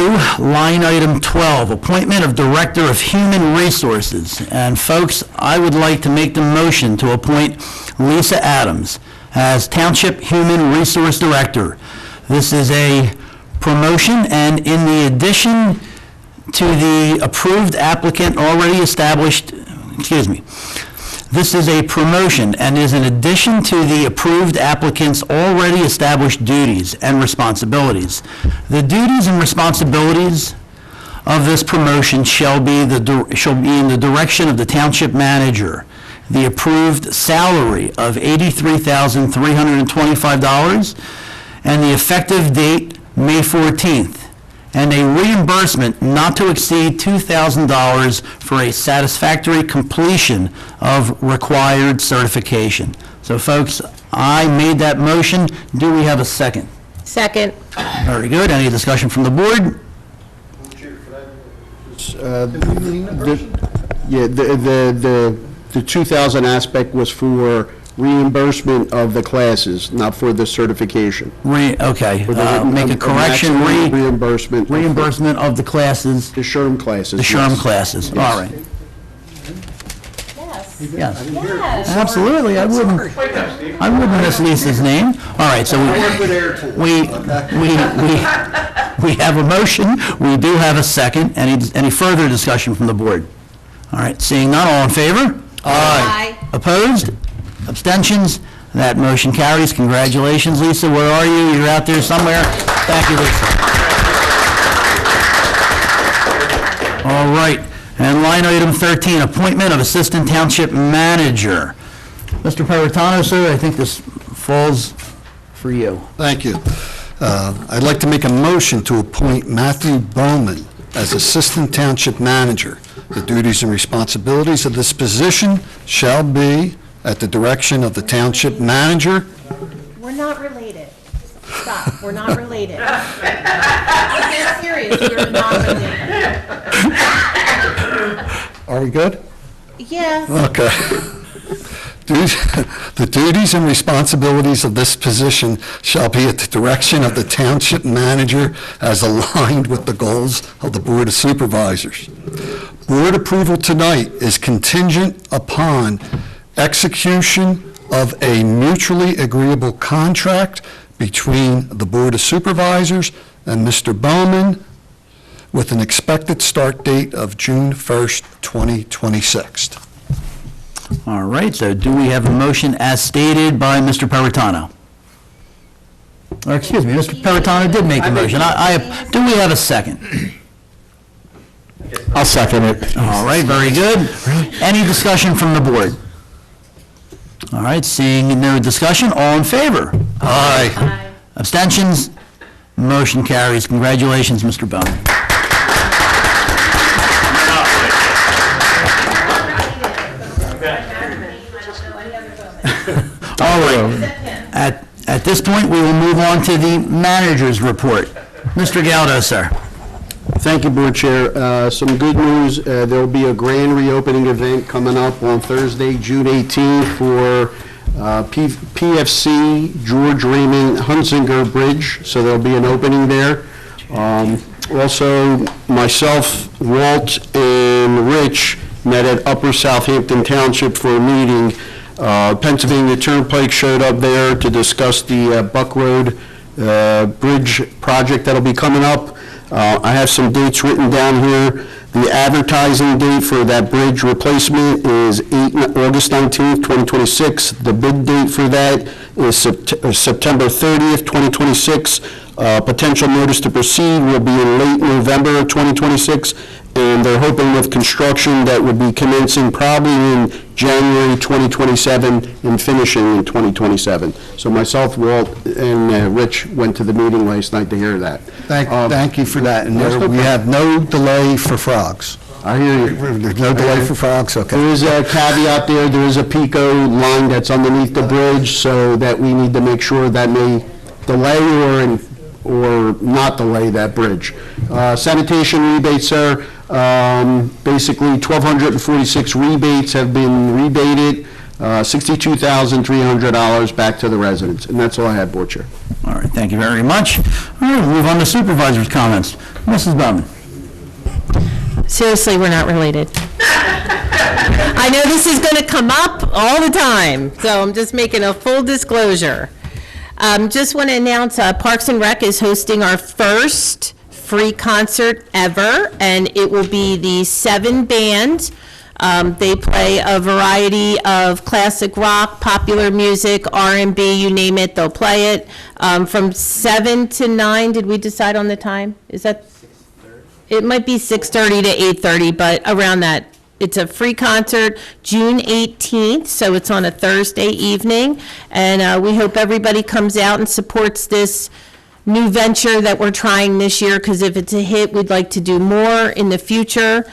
line item 12, appointment of Director of Human Resources. And folks, I would like to make the motion to appoint Lisa Adams as Township Human Resource Director. This is a promotion, and in the addition to the approved applicant already established, this is a promotion and is in addition to the approved applicant's already established duties and responsibilities. The duties and responsibilities of this promotion shall be in the direction of the township manager. The approved salary of $83,325 and the effective date May 14th, and a reimbursement not to exceed $2,000 for a satisfactory completion of required certification. So folks, I made that motion. Do we have a second?
Second.
Very good. Any discussion from the board?
The 2,000 aspect was for reimbursement of the classes, not for the certification.
Okay, make a correction,
reimbursement.
Reimbursement of the classes.
The SHRM classes.
The SHRM
yes.
classes,
Yes.
all right. Yes. Absolutely, I wouldn't miss Lisa's name. All right, so we have a motion, we do have a second. Any further discussion from the board? All right, seeing none, all in favor? Aye. Opposed? Abstentions? That motion carries. Congratulations, Lisa. Where are you? You're out there somewhere. Thank you, Lisa. All right. And line item 13, appointment of Assistant Township Manager. Mr. Peritano, sir, I think this falls for you.
Thank you. I'd like to make a motion to appoint Matthew Bowman as Assistant Township Manager. The duties and responsibilities of this position shall be at the direction of the Township Manager.
We're not related. Stop, we're not related. I'm being serious, you're not related.
Are we good?
Yes.
Okay. The duties and responsibilities of this position shall be at the direction of the Township Manager as aligned with the goals of the Board of Supervisors. Board approval tonight is contingent upon execution of a mutually agreeable contract between the Board of Supervisors and Mr. Bowman with an expected start date of June 1st, 2026.
All right, so do we have a motion as stated by Mr. Peritano? Or excuse me, Mr. Peritano did make the motion. Do we have a second?
I'll second it.
All right, very good. Any discussion from the board? All right, seeing no discussion, all in favor? Aye. Abstentions? Motion carries. Congratulations, Mr. Bowman. All right. At this point, we will move on to the manager's report. Mr. Galdo, sir.
Thank you, Board Chair. Some good news, there will be a grand reopening event coming up on Thursday, June 18th for PFC George Raymond Hunsinger Bridge, so there'll be an opening there. Also, myself, Walt, and Rich met at Upper Southampton Township for a meeting. Pennsylvania Turnpike showed up there to discuss the Buck Road Bridge project that'll be coming up. I have some dates written down here. The advertising date for that bridge replacement is August 19th, 2026. The bid date for that is September 30th, 2026. Potential notice to proceed will be in late November of 2026, and they're hoping with construction that would be commencing probably in January 2027 and finishing in 2027. So myself, Walt, and Rich went to the meeting last night to hear that.
Thank you for that. And we have no delay for frogs.
I hear you.
There's no delay for frogs, okay.
There is a caveat there. There is a PICO line that's underneath the bridge, so that we need to make sure that may delay or not delay that bridge. Sanitation rebates, sir. Basically, 1,246 rebates have been rebated, $62,300 back to the residents. And that's all I have, Board Chair.
All right, thank you very much. All right, we'll move on to supervisors' comments. Mrs. Bowman.
Seriously, we're not related. I know this is going to come up all the time, so I'm just making a full disclosure. Just want to announce Parks and Rec is hosting our first free concert ever, and it will be the 7 band. They play a variety of classic rock, popular music, R&B, you name it, they'll play it. From 7 to 9, did we decide on the time? Is that? 6:30. It might be 6:30 to 8:30, but around that. It's a free concert, June 18th, so it's on a Thursday evening, and we hope everybody comes out and supports this new venture that we're trying this year, because if it's a hit, we'd like to do more in the future.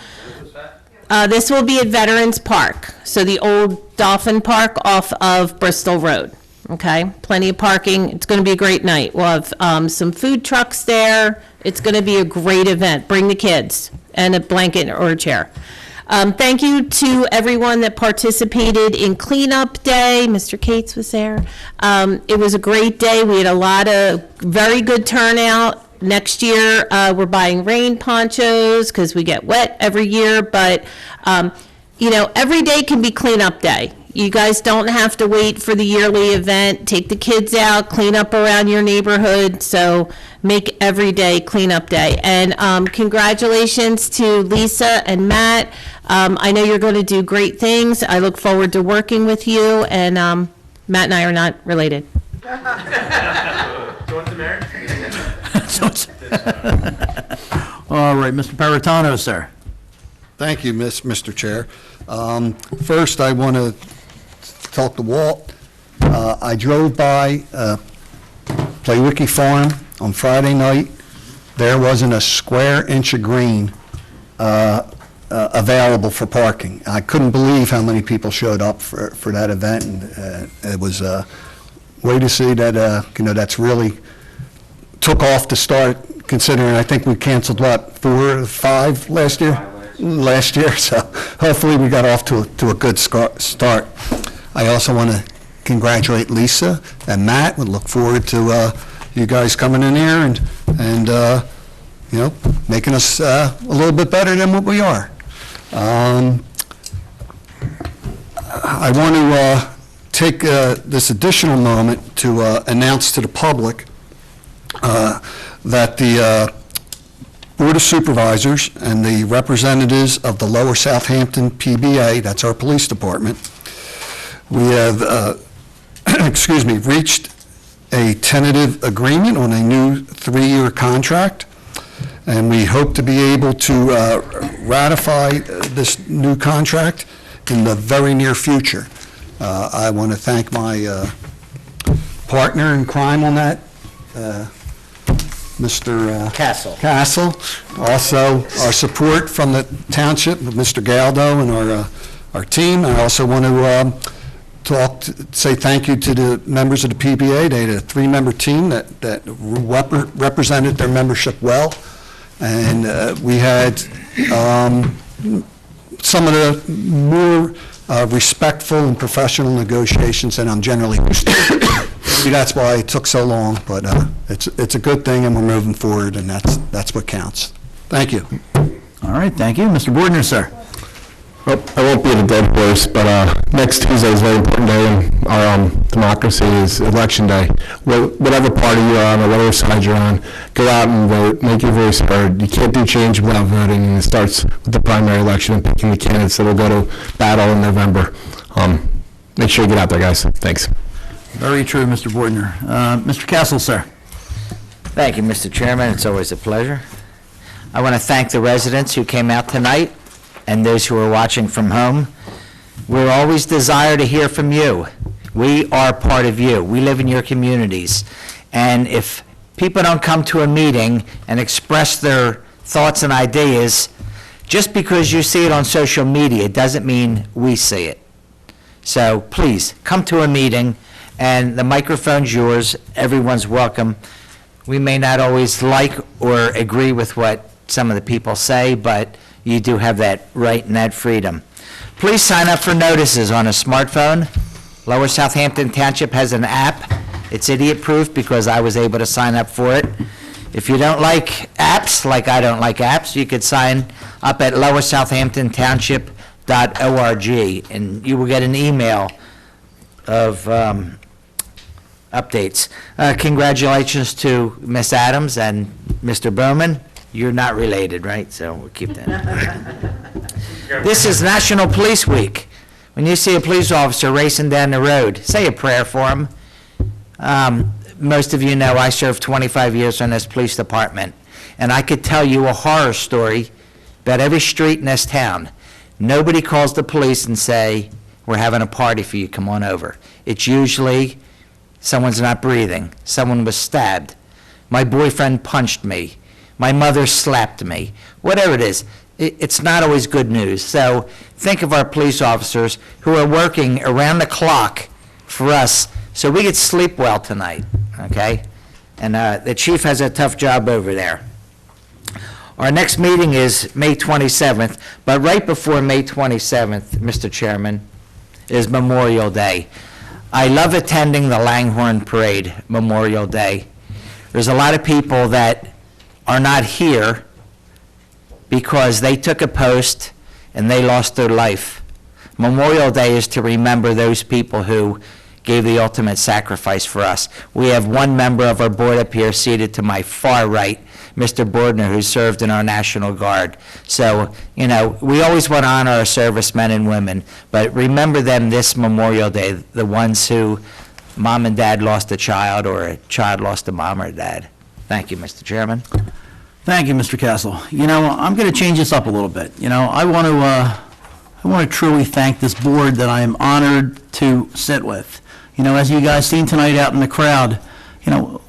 This will be at Veterans Park, so the old Dolphin Park off of Bristol Road, okay? Plenty of parking. It's going to be a great night. We'll have some food trucks there. It's going to be a great event. Bring the kids and a blanket or a chair. Thank you to everyone that participated in Cleanup Day. Mr. Cates was there. It was a great day. We had a lot of very good turnout. Next year, we're buying rain ponchos because we get wet every year. But, you know, every day can be Cleanup Day. You guys don't have to wait for the yearly event. Take the kids out, clean up around your neighborhood. So make every day Cleanup Day. And congratulations to Lisa and Matt. I know you're going to do great things. I look forward to working with you. And Matt and I are not related.
So what's the marriage?
All right, Mr. Paratano, sir.
Thank you, Mr. Chair. First, I want to talk to Walt. I drove by Playwicky Farm on Friday night. There wasn't a square inch of green available for parking. I couldn't believe how many people showed up for that event, and it was a way to see that you know, that's really took off to start, considering I think we canceled, what, 4 or 5 last year? Last year, so hopefully we got off to a good start. I also want to congratulate Lisa and Matt. We look forward to you guys coming in here and you know, making us a little bit better than what we are. I want to take this additional moment to announce to the public that the Board of Supervisors and the representatives of the Lower Southampton PBA, that's our police department, we have, reached a tentative agreement on a new 3-year contract, and we hope to be able to ratify this new contract in the very near future. I want to thank my partner in crime on that, Mr. Castle. Also, our support from the township, Mr. Galdo and our team. I also want to say thank you to the members of the PBA. They had a 3-member team that represented their membership well. And we had some of the more respectful and professional negotiations than I'm generally used to. maybe that's why it took so long, but it's a good thing, and we're moving forward, and that's what counts. Thank you.
All right, thank you. Mr. Bordner, sir.
Well, I won't be at a dead horse, but next Tuesday is a very important day in our democracy, is Election Day. Whatever party you're on or whatever side you're on, go out and vote, make your voice heard. You can't do change without voting, and it starts with the primary election and picking the candidates that will go to battle in November. Make sure you get out there, guys. Thanks.
Very true, Mr. Bordner. Mr. Castle, sir.
Thank you, Mr. Chairman. It's always a pleasure. I want to thank the residents who came out tonight and those who are watching from home. We'll always desire to hear from you. We are part of you. We live in your communities. And if people don't come to a meeting and express their thoughts and ideas, just because you see it on social media doesn't mean we see it. So please, come to a meeting, and the microphone's yours. Everyone's welcome. We may not always like or agree with what some of the people say, but you do have that right and that freedom. Please sign up for notices on a smartphone. Lower Southampton Township has an app. It's idiot-proof because I was able to sign up for it. If you don't like apps, like I don't like apps, you could sign up at lowersouthamptontownship.org, and you will get an email of updates. Congratulations to Miss Adams and Mr. Bowman. You're not related, right? So we'll keep that. This is National Police Week. When you see a police officer racing down the road, say a prayer for him. Most of you know I served 25 years in this police department, and I could tell you a horror story about every street in this town. Nobody calls the police and say, we're having a party for you, come on over. It's usually someone's not breathing, someone was stabbed, my boyfriend punched me, my mother slapped me, whatever it is. It's not always good news. So think of our police officers who are working around the clock for us so we could sleep well tonight, okay? And the chief has a tough job over there. Our next meeting is May 27th, but right before May 27th, Mr. Chairman, is Memorial Day. I love attending the Langhorne Parade, Memorial Day. There's a lot of people that are not here because they took a post and they lost their life. Memorial Day is to remember those people who gave the ultimate sacrifice for us. We have one member of our board up here seated to my far right, Mr. Bordner, who served in our National Guard. So, you know, we always want to honor our servicemen and women, but remember them this Memorial Day, the ones who mom and dad lost a child or a child lost a mom or dad. Thank you, Mr. Chairman.
Thank you, Mr. Castle. You know, I'm going to change this up a little bit. You know, I want to truly thank this board that I am honored to sit with. You know, as you guys seen tonight out in the crowd, you know,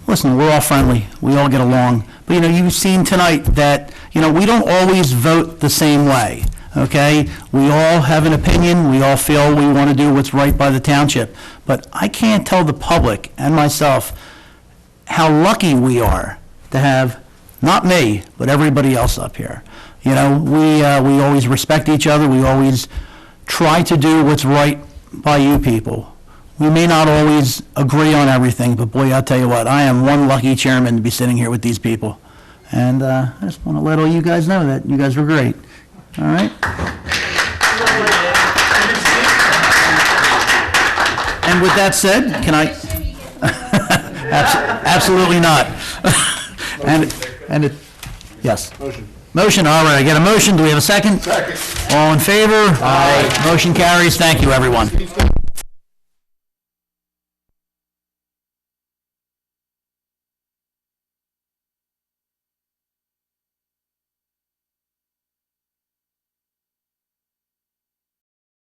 listen, we're all friendly. We all get along. But, you know, you've seen tonight that, you know, we don't always vote the same way, okay? We all have an opinion. We all feel we want to do what's right by the township. But I can't tell the public and myself how lucky we are to have, not me, but everybody else up here. You know, we always respect each other. We always try to do what's right by you people. We may not always agree on everything, but boy, I'll tell you what, I am one lucky chairman to be sitting here with these people. And I just want to let all you guys know that you guys were great. All right? And with that said, can I? Absolutely not. Yes. Motion, all right, I get a motion. Do we have a second? Second. All in favor? Aye. Motion carries. Thank you, everyone.